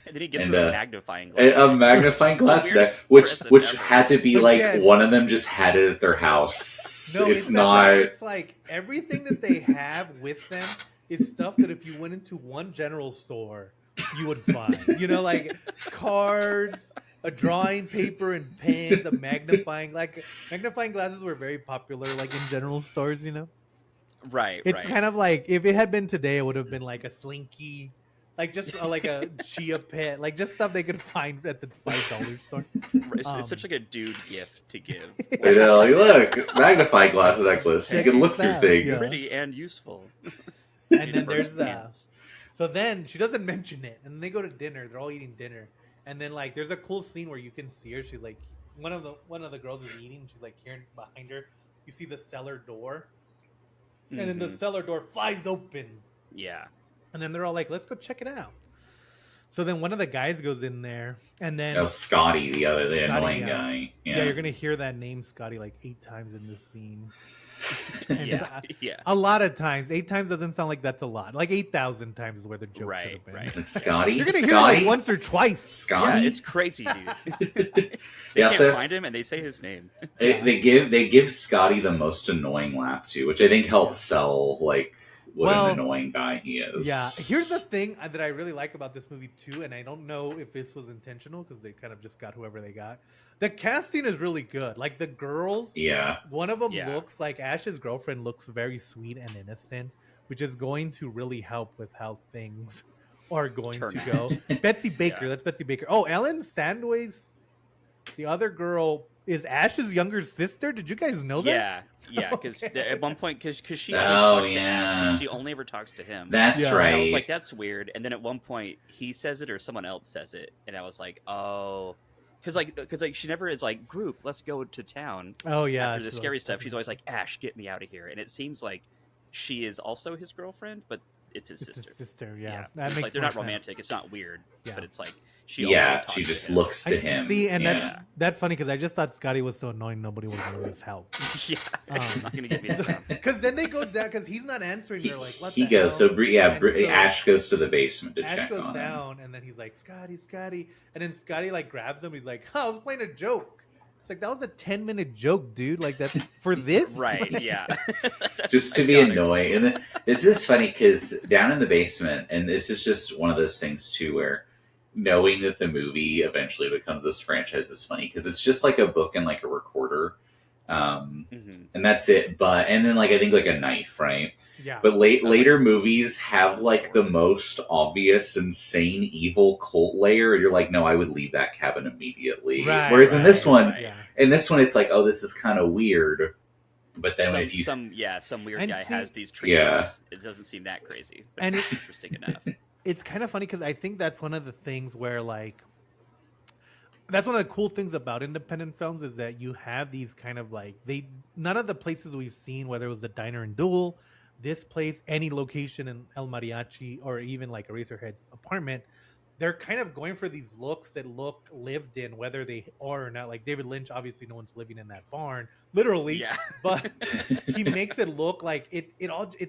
And then he gives her a magnifying glass.
A magnifying glass, which had to be like one of them just had it at their house.
No,
it's not.
It's like everything that they have with them is stuff that if you went into one general store, you would find. You know, like cards, a drawing paper and pens, a magnifying glasses were very popular, like in general stores. You know,
right?
It's kind of like if it had been today, it would have been like a Slinky. Like just like a chia pet, like just stuff they could find at the $5 store.
It's such like a dude gift to give.
I know. Like, look, magnifying glass necklace. You can look through things.
Pretty and useful.
And then there's so then she doesn't mention it, and then they go to dinner. They're all eating dinner, and then like there's a cool scene where you can see her. She's like one of the girls is eating. She's like here behind her. You see the cellar door, and then the cellar door flies open.
Yeah.
And then they're all like, let's go check it out. So then one of the guys goes in there, and then
Oh, Scotty, the
Scotty,
annoying
yeah.
guy.
yeah, you're gonna hear that name Scotty like 8 times in this scene. And
Yeah,
so,
yeah.
a lot of times. 8 times doesn't sound like that's a lot. Like 8,000 times is where the joke should
Right,
have been.
right.
It's like Scotty.
You're gonna hear
Scotty.
it like once or twice.
Scotty.
Yeah, it's crazy, dude.
They
They
also
can't find him, and they say his name.
they give Scotty the most annoying laugh too, which I think helps sell like what
Well,
an annoying guy he is.
Yeah, here's the thing that I really like about this movie too, and I don't know if this was intentional because they kind of just got whoever they got. The casting is really good. Like the girls,
Yeah.
one of them
Yeah.
looks like Ash's girlfriend looks very sweet and innocent, which is going to really help with how things are going
Turn
to
out.
go. Betsy Baker,
Yeah.
that's Betsy Baker. Oh, Ellen Sandway's the other girl is Ash's younger sister. Did you guys know that?
Yeah, because
Okay.
at one point, because she
Oh,
always talks to
yeah.
Ash, and she only ever talks to him.
That's
Yeah.
And
right.
I was like, that's weird. And then at one point, he says it or someone else says it, and I was like, oh, because she never is like, group, let's go to town.
Oh yeah.
After the
she
scary
likes
stuff, she's always
talking.
like, Ash, get me out of here. And it seems like she is also his girlfriend, but it's his
It's
sister.
his sister. Yeah, that
it's
makes
like they're
more
not
sense.
romantic. It's not weird,
Yeah.
but it's like she only
Yeah,
talks
she
to
just
him.
looks to him.
See, and
yeah.
that's funny because I just thought Scotty was so annoying nobody was gonna his help.
Yeah, it's not gonna give me that.
Because then they go down because he's not answering.
He,
They're like, "What?"
he
the
goes
hell?
so
And so
Ash goes to the basement to
Ash
check
goes
on him.
down, and then he's like, "Scotty," and then Scotty like grabs him. He's like, "I was playing a joke." It's like that was a 10-minute joke, dude. Like that for this,
Right?
Like,
Yeah.
Just to be annoying. And then, this is funny because down in the basement, and this is just one of those things too, where knowing that the movie eventually becomes this franchise is funny because it's just like a book and like a recorder,
Mhm.
and that's it. But and then like I think like a knife, right?
yeah.
But later movies have like the most obvious, insane, evil cult layer, and you're like, no, I would leave that cabin immediately.
Right,
Whereas in this
right,
one,
right.
yeah.
it's like, oh, this is kind of weird. But then if you
some weird
And
guy
see-
has these trees.
Yeah.
It doesn't seem that crazy, but
And
it's interesting enough.
It's kind of funny because I think that's one of the things where like that's one of the cool things about independent films is that you have these kind of like none of the places we've seen, whether it was the Diner and Duel, this place, any location in El Mariachi, or even like Eraserhead's apartment, they're kind of going for these looks that look lived in, whether they are or not. Like David Lynch, obviously no one's living in that barn, literally,
Yeah.
but he makes it look like it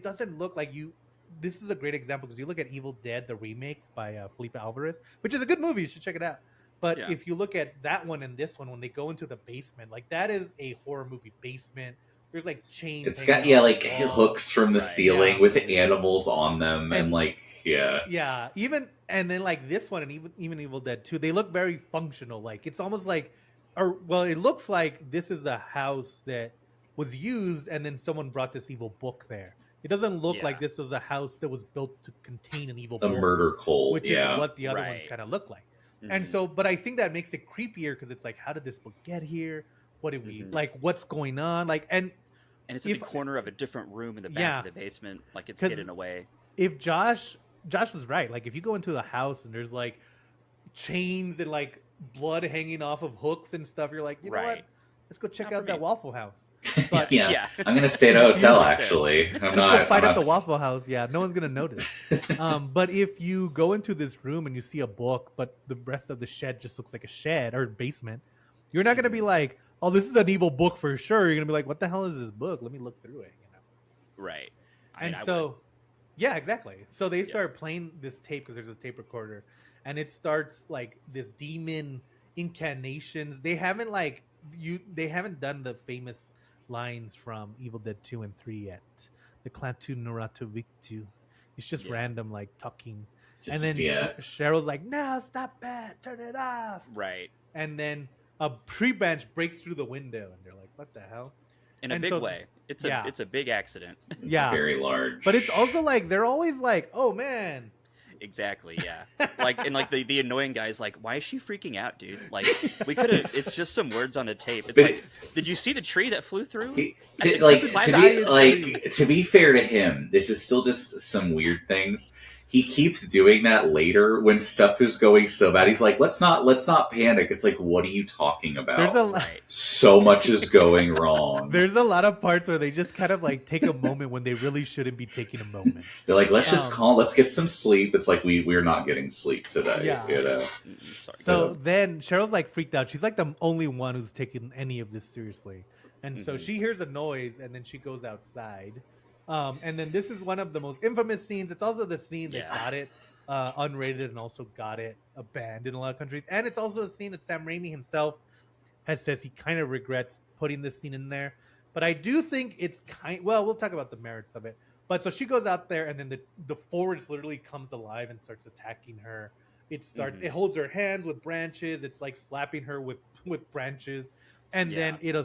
doesn't look like you. This is a great example because you look at Evil Dead, the remake by Felipe Alvarez, which is a good movie. You should check it out. But
Yeah.
if you look at that one and this one, when they go into the basement, like that is a horror movie basement. There's like chains.
it's
hanging
got
off
like
the wall.
hooks from the
Right,
ceiling
yeah.
with animals on them, and
And-
like
Yeah, even and then like this one and even Evil Dead 2, they look very functional. Like it's almost like, or well, it looks like this is a house that was used and then someone brought this evil book there. It doesn't look
Yeah.
like this was a house that was built to contain an evil
a
book,
murder cult.
which
Yeah,
is what the other ones
Right.
kind of look like.
Mhm.
And so, but I think that makes it creepier because it's like, how did this book get here? What did we
Mhm.
like? What's going on? Like, and
And it's at
if-
the corner of a different room in the back
Yeah.
of the basement, like it's
'Cause-
hidden away.
if Josh was right, like if you go into the house and there's like chains and like blood hanging off of hooks and stuff, you're like, you know what?
Right.
Let's go check
Not for
out that
me.
Waffle House. But
yeah. I'm gonna stay at a hotel.
Yeah.
Actually, I'm
let's
not.
go fight
I'm
at the
not-
Waffle House. Yeah, no one's gonna notice. But if you go into this room and you see a book, but the rest of the shed just looks like a shed or basement, you're not gonna be like, oh, this is an evil book for sure. You're gonna be like, what the hell is this book? Let me look through it. You know?
Right.
And
I
so
would.
yeah, exactly. So they start playing this tape because there's a tape recorder, and it starts like this demon incarnations. They haven't done the famous lines from Evil Dead 2 and 3 yet. The Clatu Nuratu Victu. It's just
Yeah.
random like talking.
Just,
And then
yeah.
Cheryl's like, no, stop that, turn it off.
Right.
And then a tree branch breaks through the window, and they're like, what the hell?
In a
And
big
so-
way. It's
yeah.
a big accident.
It's
Yeah.
very large.
But it's also like they're always like, oh man.
Exactly, yeah. Like and like the annoying guy's like, why is she freaking out, dude? Like we could have it's just some words on a tape. It's
But-
like, did you see the tree that flew through?
To be
science
to be fair to him, this is still just some weird things he keeps doing that later when stuff is going so bad. He's like, let's not panic. It's like, what are you talking about?
There's a
Right.
So much is going wrong.
There's a lot of parts where they just kind of like take a moment when they really shouldn't be taking a moment.
They're like, let's just let's get some sleep. It's like we're not getting sleep today.
Yeah.
You know.
Sorry.
So then Cheryl's like freaked out. She's like the only one who's taking any of this seriously. And so she hears a noise and then she goes outside. And then this is one of the most infamous scenes. It's also the scene that got it unrated and also got it banned in a lot of countries. And it's also a scene that Sam Raimi himself says he kind of regrets putting this scene in there. But I do think it's we'll talk about the merits of it. But so she goes out there and then the forest literally comes alive and starts attacking her. It it holds her hands with branches. It's like slapping her with branches. And then it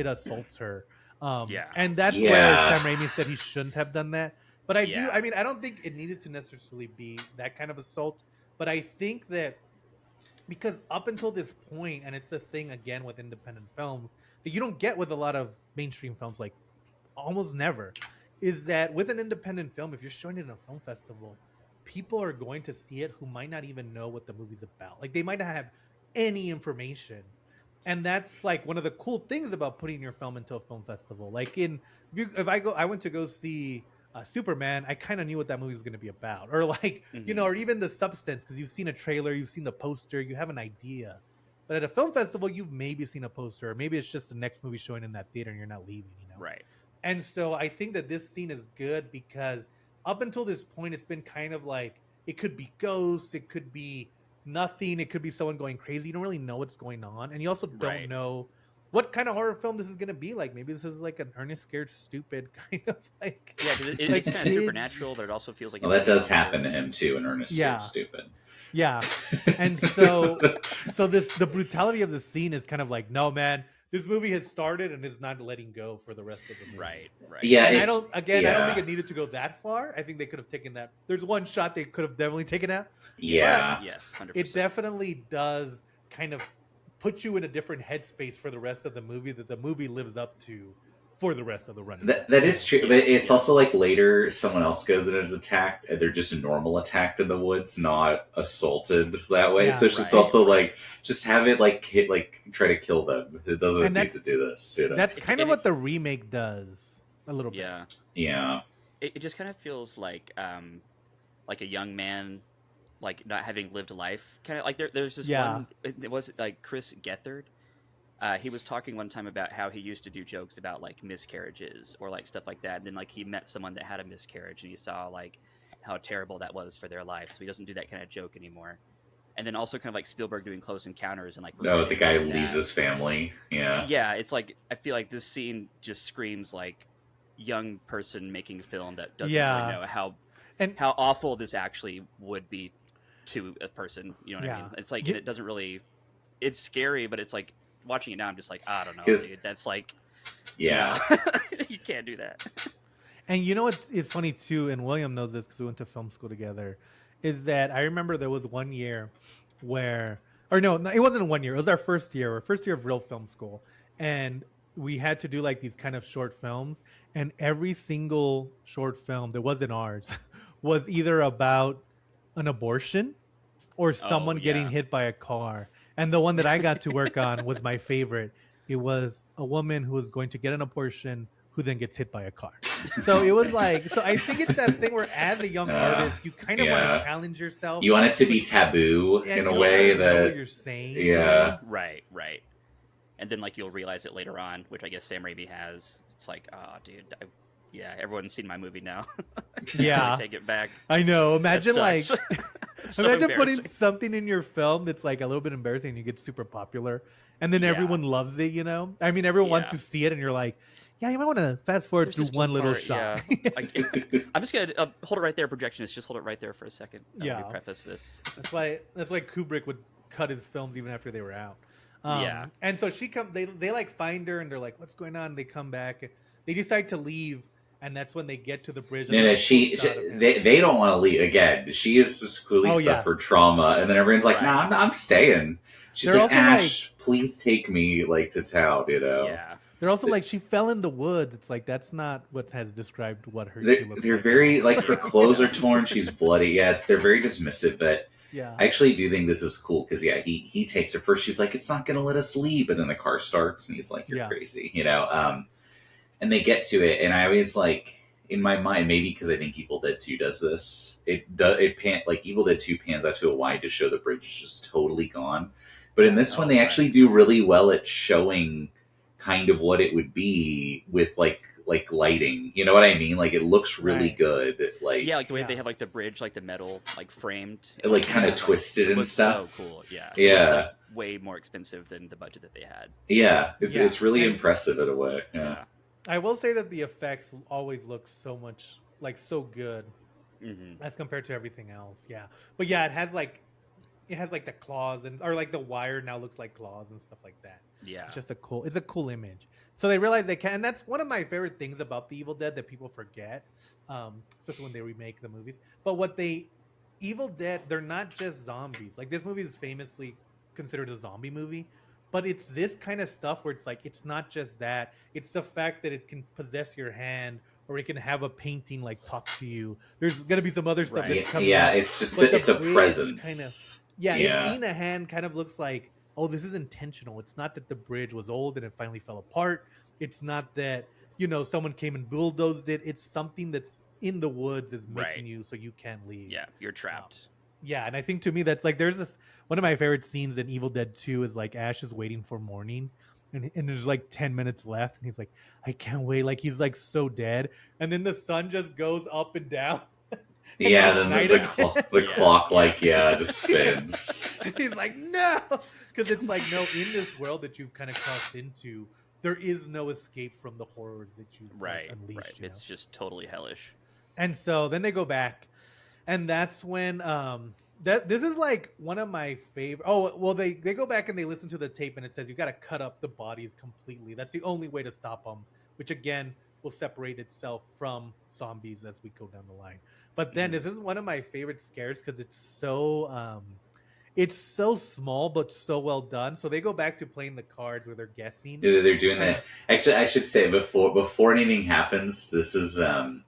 assaults her. And that's where Sam Raimi said he shouldn't have done that. But I don't think it needed to necessarily be that kind of assault. But I think that because up until this point, and it's the thing again with independent films that you don't get with a lot of mainstream films, like almost never, is that with an independent film, if you're showing it in a film festival, people are going to see it who might not even know what the movie's about. Like they might not have any information. And that's like one of the cool things about putting your film into a film festival. Like I went to go see Superman, I kind of knew what that movie was going to be about, or like or even the substance, because you've seen a trailer, you've seen the poster, you have an idea. But at a film festival, you've maybe seen a poster, or maybe it's just the next movie showing in that theater, and you're not leaving.
Right.
And so I think that this scene is good because up until this point, it's been kind of like it could be ghosts, it could be nothing, it could be someone going crazy. You don't really know what's going on, and you also don't know what kind of horror film this is going to be like. Maybe this is like an Ernest Scared Stupid kind of like
it's kind of supernatural, but it also feels like
that does happen to him too in Ernest Scared Stupid.
And so the brutality of the scene is kind of like, no man, this movie has started and is not letting go for the rest of the movie.
Right.
Yeah,
and I don't think it needed to go that far. I think they could have taken that. There's one shot they could have definitely taken out.
Yeah.
Yes, 100%.
It definitely does kind of put you in a different headspace for the rest of the movie that the movie lives up to for the rest of the run.
That is true, but it's also like later someone else goes and is attacked, and they're just normal attacked in the woods, not assaulted that way. So it's just also like just have it like hit, like try to kill them. It doesn't need to do this. You know?
That's kind of what the remake does a little bit.
Yeah.
It just kind of feels like a young man, like not having lived life. Kind of like there's this one. It was like Chris Gethard. He was talking one time about how he used to do jokes about like miscarriages or like stuff like that. And then like he met someone that had a miscarriage and he saw like how terrible that was for their life. So he doesn't do that kind of joke anymore. And then also kind of like Spielberg doing Close Encounters and like
the guy leaves his family. Yeah,
it's like I feel like this scene just screams like young person making a film that doesn't really know how awful this actually would be to a person. You know what I mean? It's like it doesn't really. It's scary, but it's like. Watching it now, I'm just like, I don't know, dude. That's like, you can't do that.
And you know what is funny too, and William knows this because we went to film school together, is that I remember there was one year where, or no, it wasn't 1 year. It was our first year of real film school, and we had to do like these kind of short films, and every single short film that wasn't ours was either about an abortion or someone getting hit by a car. And the one that I got to work on was my favorite. It was a woman who was going to get an abortion who then gets hit by a car. So it was like, so I think it's that thing where as a young artist, you kind of want to challenge yourself.
You want it to be taboo in a way that
what you're saying.
Yeah.
Right. And then like you'll realize it later on, which I guess Sam Raimi has. It's like, oh, dude, everyone's seen my movie now. Take it back.
I know. Imagine like,
so
imagine putting something in your film that's like a little bit embarrassing and you get super popular and then everyone loves it, you know? I mean, everyone wants to see it and you're like, yeah, you might want to fast forward through one little shot.
I'm just going to hold it right there, projectionist. Just hold it right there for a second. Let me preface this.
That's why Kubrick would cut his films even after they were out. And so they like find her and they're like, what's going on? They come back. They decide to leave. And that's when they get to the bridge.
No, they don't want to leave. Again, she has just clearly suffered trauma. And then everyone's like, nah, I'm staying. She's like, Ash, please take me like to town, you know?
Yeah.
They're also like, she fell in the woods. It's like, that's not what has described what her
They're,
she looks
they're
like.
very like her clothes are torn. She's bloody. Yeah, they're very dismissive. But
Yeah.
I actually do think this is cool because he takes her first. She's like, it's not going to let us leave, but then the car starts and he's like, you're crazy, And they get to it, and I always like in my mind, maybe because I think Evil Dead 2 does this. Like Evil Dead 2 pans out to a wide to show the bridge is just totally gone. But in this one, they actually do really well at showing kind of what it would be with like lighting. You know what I mean? Like it looks really good. Like
like the way they have like the bridge, like the metal, like framed,
like kind of twisted and stuff.
So cool. Yeah.
Yeah.
It looks, like, way more expensive than the budget that they had.
Yeah. It's really impressive in a way. Yeah.
I will say that the effects always look so good as compared to everything else. Yeah. But yeah, it has like the claws or like the wire now looks like claws and stuff like that.
Yeah.
It's just a cool image. So they realize they can, and that's one of my favorite things about the Evil Dead that people forget, especially when they remake the movies. But Evil Dead, they're not just zombies. Like this movie is famously considered a zombie movie, but it's this kind of stuff where it's like, it's not just that. It's the fact that it can possess your hand, or it can have a painting like talk to you. There's gonna be some other stuff that's coming.
Yeah, it's just it's a presence.
It being a hand kind of looks like, oh, this is intentional. It's not that the bridge was old and it finally fell apart. It's not that, someone came and bulldozed it. It's something that's in the woods is making you so you can't leave.
Yeah, you're trapped.
Yeah, and I think to me that's like, there's this, one of my favorite scenes in Evil Dead 2 is like Ash is waiting for morning and there's like 10 minutes left and he's like, I can't wait. Like he's like so dead. And then the sun just goes up and down.
Yeah, then the clock just spins.
He's like, no, because it's like, no, in this world that you've kind of crossed into, there is no escape from the horrors that you've unleashed.
Right. It's just totally hellish.
And so then they go back, and that's when this is like one of my favorite. Oh, well, they go back and they listen to the tape, and it says you got to cut up the bodies completely. That's the only way to stop them, which again will separate itself from zombies as we go down the line. But then this is one of my favorite scares because it's so small but so well done. So they go back to playing the cards where they're guessing.
Yeah, they're doing that. Actually, I should say before anything happens, this is the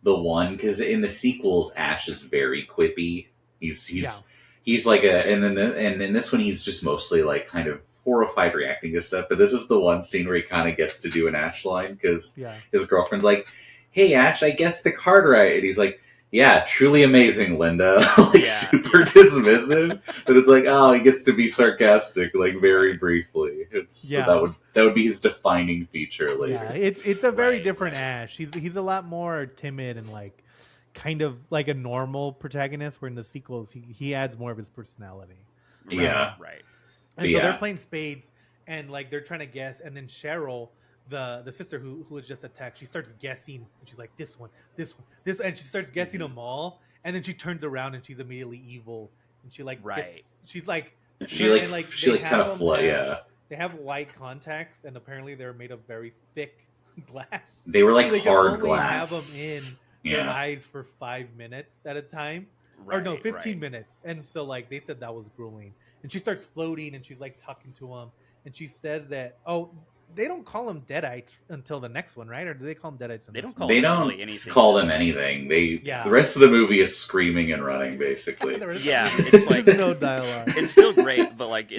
one, because in the sequels, Ash is very quippy. He's like and in this one he's just mostly like kind of horrified reacting to stuff. But this is the one scene where he kind of gets to do an Ash line because his girlfriend's like, "Hey Ash, I guessed the card right," and he's like, "Yeah, truly amazing, Linda." Super dismissive, but it's like, oh, he gets to be sarcastic, like very briefly. So that would be his defining feature later.
Yeah, it's a very different Ash. He's a lot more timid and like kind of like a normal protagonist. Where in the sequels, he adds more of his personality.
Right.
And so they're playing spades, and like they're trying to guess, and then Cheryl, the sister who was just attacked, she starts guessing, and she's like, this one, and she starts guessing them all, and then she turns around and she's immediately evil, and she like she's like
she kind of
They have white contacts, and apparently they're made of very thick glass.
They were like
so
hard
glass. Have them in their eyes for 5 minutes at a time, 15 minutes, and so like they said that was grueling. And she starts floating, and she's like talking to him, and she says that they don't call them Deadites until the next one, right? Or do they call them Deadites?
They don't
call them anything. The rest of the movie is screaming and running, basically.
It's like
no dialogue.
It's still great, but like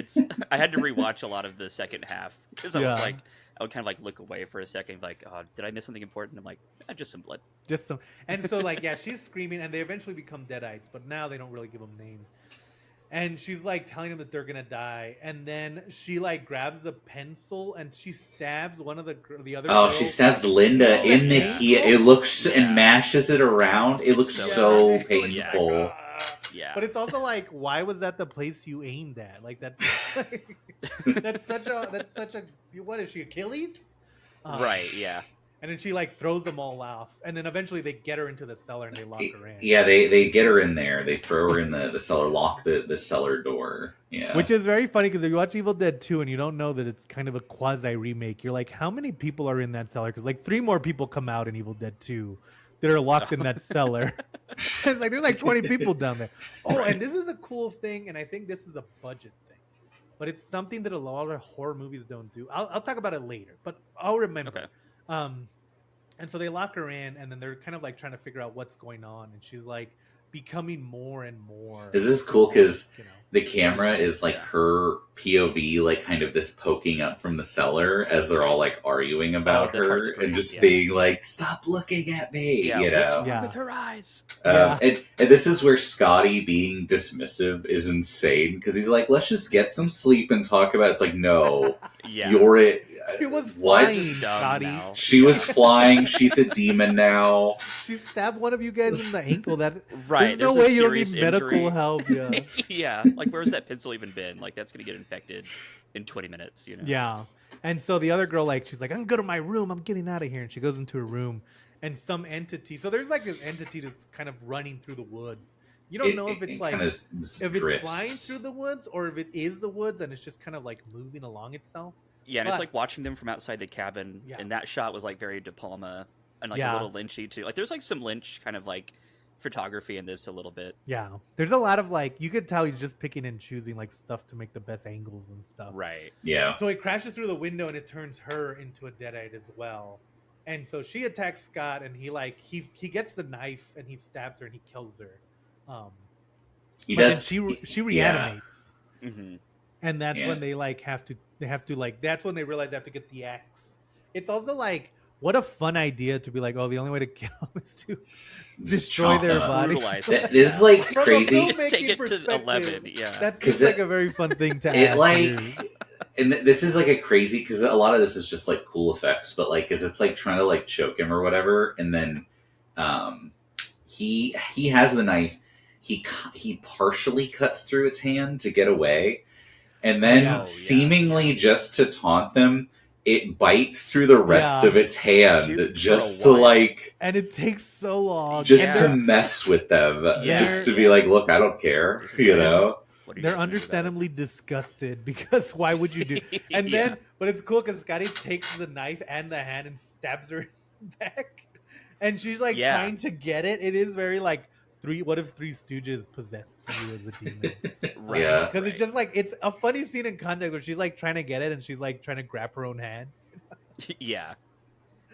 I had to rewatch a lot of the second half because I was like, I would kind of like look away for a second, like, oh, did I miss something important? I'm like, just some blood.
Just some. And so like, she's screaming, and they eventually become Deadites, but now they don't really give them names. And she's like telling them that they're gonna die, and then she like grabs a pencil and she stabs one of the other.
Oh, she stabs Linda in the heel. It looks and mashes it around. It looks so painful.
Yeah,
but it's also like, why was that the place you aimed at? Like that. That's such a. What is she, Achilles?
Right. Yeah.
And then she like throws them all off, and then eventually they get her into the cellar and they lock her in.
Yeah, they get her in there. They throw her in the cellar, lock the cellar door. Yeah,
which is very funny because if you watch Evil Dead 2 and you don't know that it's kind of a quasi remake, you're like, how many people are in that cellar? Because like 3 more people come out in Evil Dead 2 that are locked in that cellar. It's like there's like 20 people down there. Oh, and this is a cool thing, and I think this is a budget thing. but it's something that a lot of horror movies don't do. I'll talk about it later, but I'll remember.
Okay.
And so they lock her in, and then they're kind of like trying to figure out what's going on, and she's like becoming more and more.
This is cool because
you know,
the camera is like her POV, like kind of this poking up from the cellar as they're all like arguing about
the heart
her
degree,
and just
yeah.
being like, "Stop looking at me,"
Yeah,
you
what's
know.
wrong
Yeah.
with her eyes?
Yeah.
And this is where Scotty being dismissive is insane because he's like, "Let's just get some sleep and talk about." It's like, no,
Yeah.
you're it.
She was
What?
flying,
Dumb
Scotty.
now.
She was flying. She's a demon now.
She stabbed one of you guys in the ankle. That
Right.
there's no
a
way you don't need
serious
medical
injury.
help. Yeah.
Yeah. Like, where's that pencil even been? Like, that's gonna get infected in 20 minutes. You know.
Yeah. And so the other girl, like, she's like, I'm going to my room. I'm getting out of here. And she goes into her room, and some entity. So there's like this entity that's kind of running through the woods. You don't know if it's like
kinda
if it's
drifts.
flying through the woods or if it is the woods and it's just kind of like moving along itself.
Yeah, and
But-
it's like watching them from outside the cabin,
Yeah.
and that shot was like very De Palma and like
Yeah.
a little Lynchy too. Like, there's like some Lynch kind of like photography in this a little bit.
Yeah. There's a lot of like, you could tell he's just picking and choosing like stuff to make the best angles and stuff.
Right.
Yeah.
So it crashes through the window and it turns her into a deadite as well. And so she attacks Scott, and he gets the knife and he stabs her and he kills her.
He
But
does.
then she
yeah.
reanimates,
Hmm.
and that's
Yeah.
when they have to that's when they realize they have to get the axe. It's also like, what a fun idea to be like, oh, the only way to kill them is to
Just
destroy
chop
their
them up.
body.
Brutalize
That
it.
is
Yeah.
like
From a
crazy.
filmmaking
Take it to
perspective,
11. Yeah.
That's
'Cause
just like a very fun thing to
It
add.
like,
to-
and this is like a crazy because a lot of this is just like cool effects, but like, cause it's like trying to like choke him or whatever, and then, he has the knife. He partially cuts through its hand to get away, and then
Yeah.
seemingly just to taunt them, it bites through the rest
Yeah.
of its hand
Dude, for
just
a
to
while.
like.
and it takes so long.
Just
And
to mess with them,
Yeah.
just to be like, look, I don't care,
This is
you
great.
know.
What are you
they're
guys gonna do about it?
understandably disgusted because why would you do? And
Yeah.
then, but it's cool because Scotty takes the knife and the hand and stabs her in the back, and she's like
Yeah.
trying to get it. It is very like What if Three Stooges possessed you as a demon?
Right,
Yeah.
Because
right.
it's just like, it's a funny scene in context where she's like trying to get it and she's like trying to grab her own hand.
Yeah.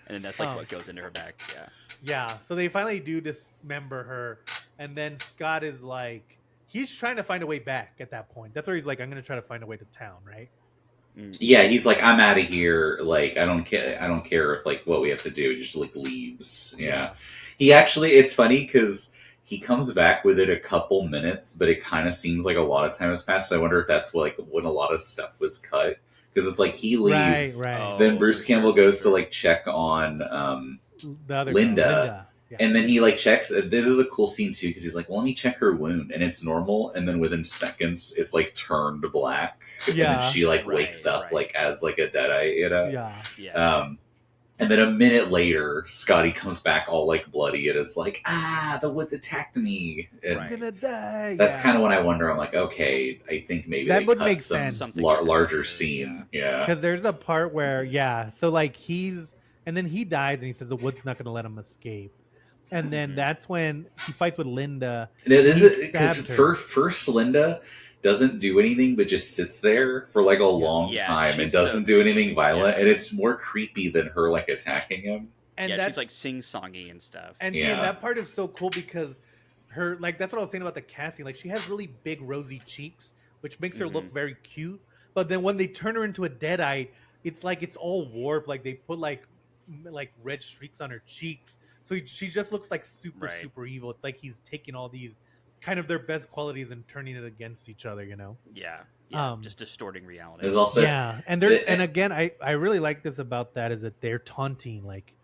And then that's like
Oh.
what goes into her back. Yeah.
Yeah, so they finally do dismember her, and then Scott is like, he's trying to find a way back at that point. That's where he's like, I'm gonna try to find a way to town, right?
Yeah, he's like, I'm out of here. Like, I don't care if like what we have to do. Just like leaves. Yeah. He actually, it's funny because he comes back within a couple minutes, but it kind of seems like a lot of time has passed. I wonder if that's like when a lot of stuff was cut because it's like he leaves.
Right.
Oh,
Then Bruce
for
Campbell
sure,
goes
for
to
sure.
like check on
The other
Linda.
girl, Linda. Yeah.
and then he like checks. This is a cool scene too because he's like, well, let me check her wound, and it's normal. And then within seconds, it's like turned black.
Yeah.
And she like
Right,
wakes up
right.
like as like a deadite, you know.
Yeah.
Yeah.
And then a minute later, Scotty comes back all like bloody and is like, the woods attacked me. And
Right.
I'm gonna die.
that's
yeah.
kind of when I wonder. I'm like, okay, I think maybe
That
they
would
cut
make
some
sense.
Something
larger
larger,
scene. Yeah.
Because there's a part where, so like and then he dies and he says the wood's not gonna let him escape. And then
Mhm.
that's when he fights with Linda.
This
he
is because
stabs her.
first Linda doesn't do anything but just sits there for like a long
Yeah,
time and
she's
doesn't
so
do anything violent,
yeah.
and it's more creepy than her like attacking him.
And
Yeah,
that's
she's like sing-songy and stuff.
and see,
Yeah.
and that part is so cool because her that's what I was saying about the casting. Like she has really big rosy cheeks, which makes her look
Mhm.
very cute. But then when they turn her into a deadite, it's like it's all warped. Like they put like red streaks on her cheeks, so she just looks like super
Right.
super evil. It's like he's taking all these kind of their best qualities and turning it against each other. You know?
Yeah. Just distorting reality.
There's also
Yeah, and and again, I really like this about that is that they're taunting like,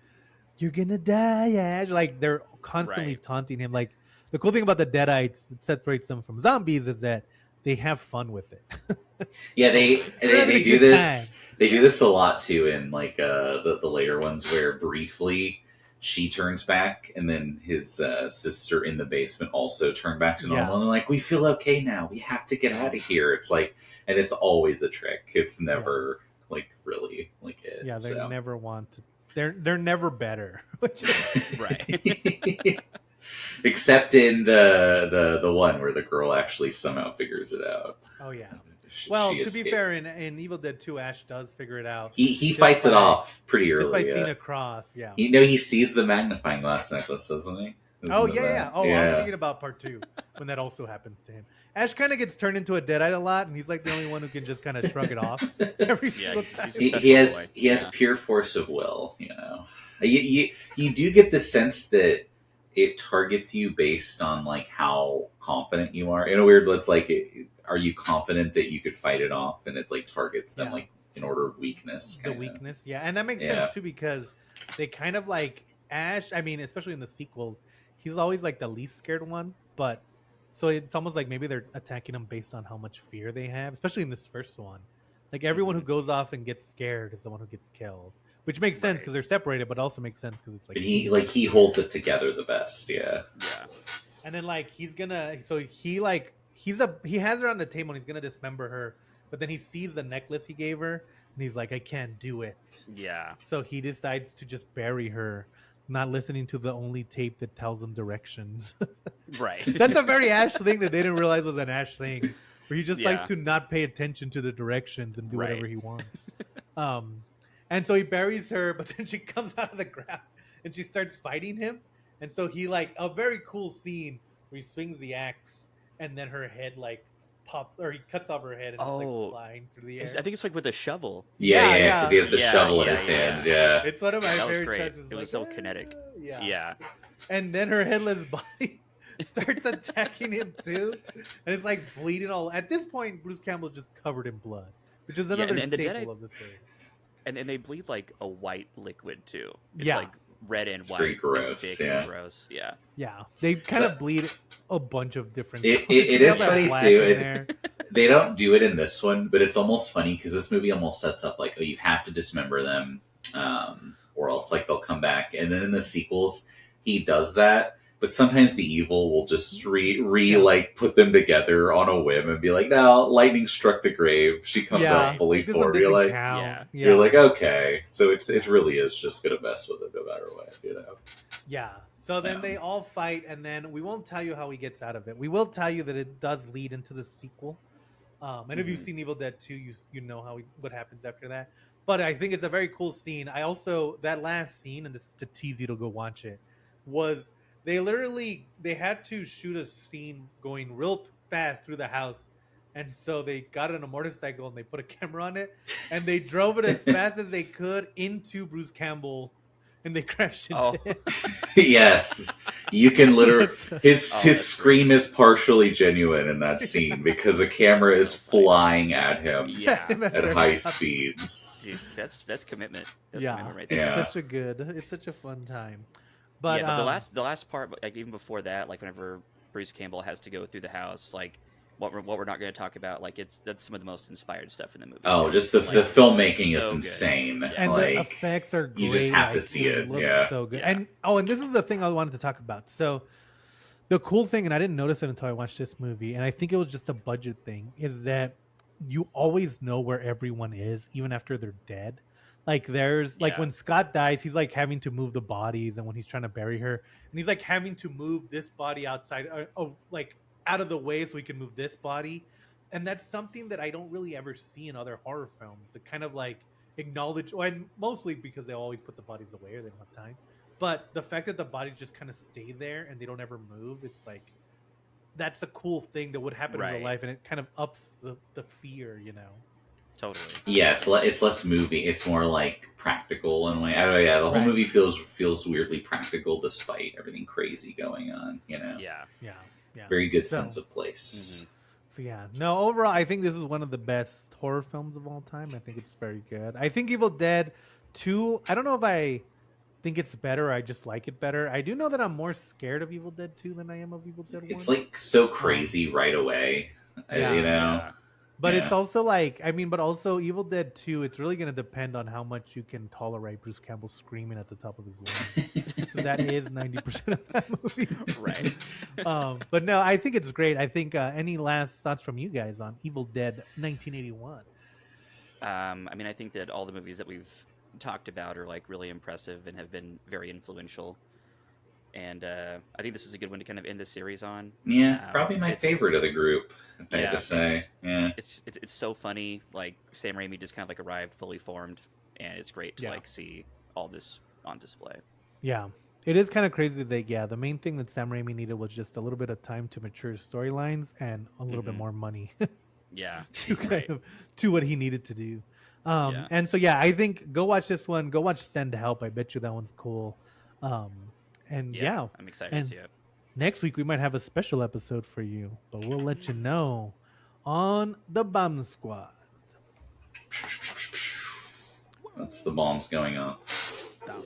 "You're gonna die, Ash." Like they're constantly
Right.
taunting him. Like the cool thing about the Deadites that separates them from zombies is that they have fun with it.
yeah they
They're having
they
a
do
good
this. They do this a lot too in like the later ones where briefly she turns back and then his sister in the basement also turn back to normal
Yeah.
and they're like, we feel okay now, we have to get out of here. It's like, and it's always a trick. It's never like really like it.
Yeah, they
so.
never want to. They're never better. Which is-
Right.
Except in the one where the girl actually somehow figures it out.
oh yeah, Well,
she
to be
escapes.
fair, in Evil Dead 2, Ash does figure it out.
He
just
fights it
by-
off pretty early.
Just by
yeah.
seeing a cross, yeah.
He sees the magnifying glass necklace, doesn't he?
Oh,
Isn't it
yeah.
that?
Oh, I was thinking about part 2 when that also happens to him. Ash kind of gets turned into a Deadite a lot, and he's like the only one who can just kind of shrug it off every single
he's-
time.
he's-
he has
Special boy.
he has
Yeah.
pure force of will. You do get the sense that it targets you based on like how confident you are. In a weird, it's like, are you confident that you could fight it off? And it like targets them
Yeah.
like in order of weakness.
The
kinda.
weakness, yeah, and that makes
Yeah.
sense too because they kind of like Ash. I mean, especially in the sequels, he's always like the least scared one. But so it's almost like maybe they're attacking him based on how much fear they have, especially in this first one. Like everyone who goes off and gets scared is the one who gets killed, which makes sense
Right.
because they're separated, but also makes sense because it's like
But he holds it together the best. Yeah.
Yeah.
And then like he has her on the table and he's gonna dismember her, but then he sees the necklace he gave her and he's like, I can't do it.
Yeah.
So he decides to just bury her, not listening to the only tape that tells him directions.
Right.
That's a very Ash thing that they didn't realize was an Ash thing, where he just
Yeah.
likes to not pay attention to the directions and do
Right.
whatever he wants. And so he buries her, but then she comes out of the ground and she starts fighting him. And so he like a very cool scene where he swings the axe and then her head like pops, or he cuts off her head and it's
Oh.
like flying through the air.
I think it's like with a shovel.
Yeah, because he has the
Yeah,
shovel in
yeah,
his
yeah.
hands. Yeah.
It's one of my
That was
favorite
great.
shots. It's
It was
like,
so kinetic.
Yeah.
Yeah.
And then her headless body starts attacking him too, and it's like bleeding all. At this point, Bruce Campbell's just covered in blood, which is
Yeah,
another
and the
staple
Deadite-
of the series.
And they bleed like a white liquid too. It's
Yeah.
like red and
It's
white.
pretty
and
gross,
thick
yeah.
and gross. Yeah.
Yeah, they kind
So-
of bleed a bunch of different.
It
colors.
is
They have that
funny,
black
too.
in there.
They don't do it in this one, but it's almost funny because this movie almost sets up like, oh, you have to dismember them, or else like they'll come back. And then in the sequels, he does that. But sometimes the evil will just like put them together on a whim and be like, no, lightning struck the grave. She comes out fully
like, this one
formed. You're
doesn't
like,
count.
Yeah.
you're like, okay. So it really is just gonna mess with it no matter what,
Yeah. So then
Yeah.
they all fight, and then we won't tell you how he gets out of it. We will tell you that it does lead into the sequel. And if you've
Mhm.
seen Evil Dead 2, you know what happens after that. But I think it's a very cool scene. I also, that last scene, and this is to tease you to go watch it, was they had to shoot a scene going real fast through the house. And so they got on a motorcycle and they put a camera on it and they drove it as fast as they could into Bruce Campbell and they crashed into
Oh.
him.
Yes, you can literally. His
Oh,
his
that's
scream is partially genuine in that scene because a camera is flying at him
Yeah.
at high
Dude,
speeds.
that's commitment. That's
Yeah,
commitment right
it's
there.
Yeah.
it's such a fun time. But
yeah, the last part, like even before that, like whenever Bruce Campbell has to go through the house, like what we're not going to talk about, like that's some of the most inspired stuff in the movie.
Oh, just the
Like,
filmmaking is
so good.
insane.
Yeah.
and the
Like,
effects are great.
you just have to
like,
see it,
looks
yeah.
so good.
Yeah.
And this is the thing I wanted to talk about. So the cool thing, and I didn't notice it until I watched this movie, and I think it was just a budget thing, is that you always know where everyone is, even after they're dead. Like there's like
Yeah.
when Scott dies, he's like having to move the bodies, and when he's trying to bury her, and he's like having to move this body outside, like out of the way so he can move this body. And that's something that I don't really ever see in other horror films. That kind of like acknowledge, and mostly because they always put the bodies away or they don't have time. But the fact that the bodies just kind of stay there and they don't ever move, it's like that's a cool thing that would happen in real
Right.
life, and it kind of ups the fear,
Totally.
yeah, it's less movie. It's more like practical in a way. I don't know. Yeah, the whole
Right.
movie feels weirdly practical despite everything crazy going on.
Yeah.
Yeah.
Very good
So-
sense of place.
So yeah, no. Overall, I think this is one of the best horror films of all time. I think it's very good. I think Evil Dead 2. I don't know if I think it's better. Or I just like it better. I do know that I'm more scared of Evil Dead 2 than I am of Evil Dead 1.
It's like so crazy right away.
Yeah.
You know.
Yeah.
But
Yeah.
it's also like, I mean, but also Evil Dead 2, it's really going to depend on how much you can tolerate Bruce Campbell screaming at the top of his lungs. 'Cause that is 90% of that movie.
Right.
But no, I think it's great. I think any last thoughts from you guys on Evil Dead 1981?
I mean, I think that all the movies that we've talked about are like really impressive and have been very influential. and I think this is a good one to kind of end the series on.
Yeah, probably my
It's
favorite of the group, if I had to say. Yeah.
it's so funny. Like Sam Raimi just kind of like arrived fully formed, and it's great to
Yeah.
like see all this on display.
Yeah. It is kind of crazy that, the main thing that Sam Raimi needed was just a little bit of time to mature storylines and a little bit
Mhm.
more money
Yeah,
to kind
right.
of do what he needed to do.
Yeah.
And so, I think go watch this one. Go watch Send Help. I bet you that one's cool. And
Yeah, I'm excited to
and
see it.
next week we might have a special episode for you, but we'll let you know on the Bomb Squad.
That's the bombs going off.
Stop.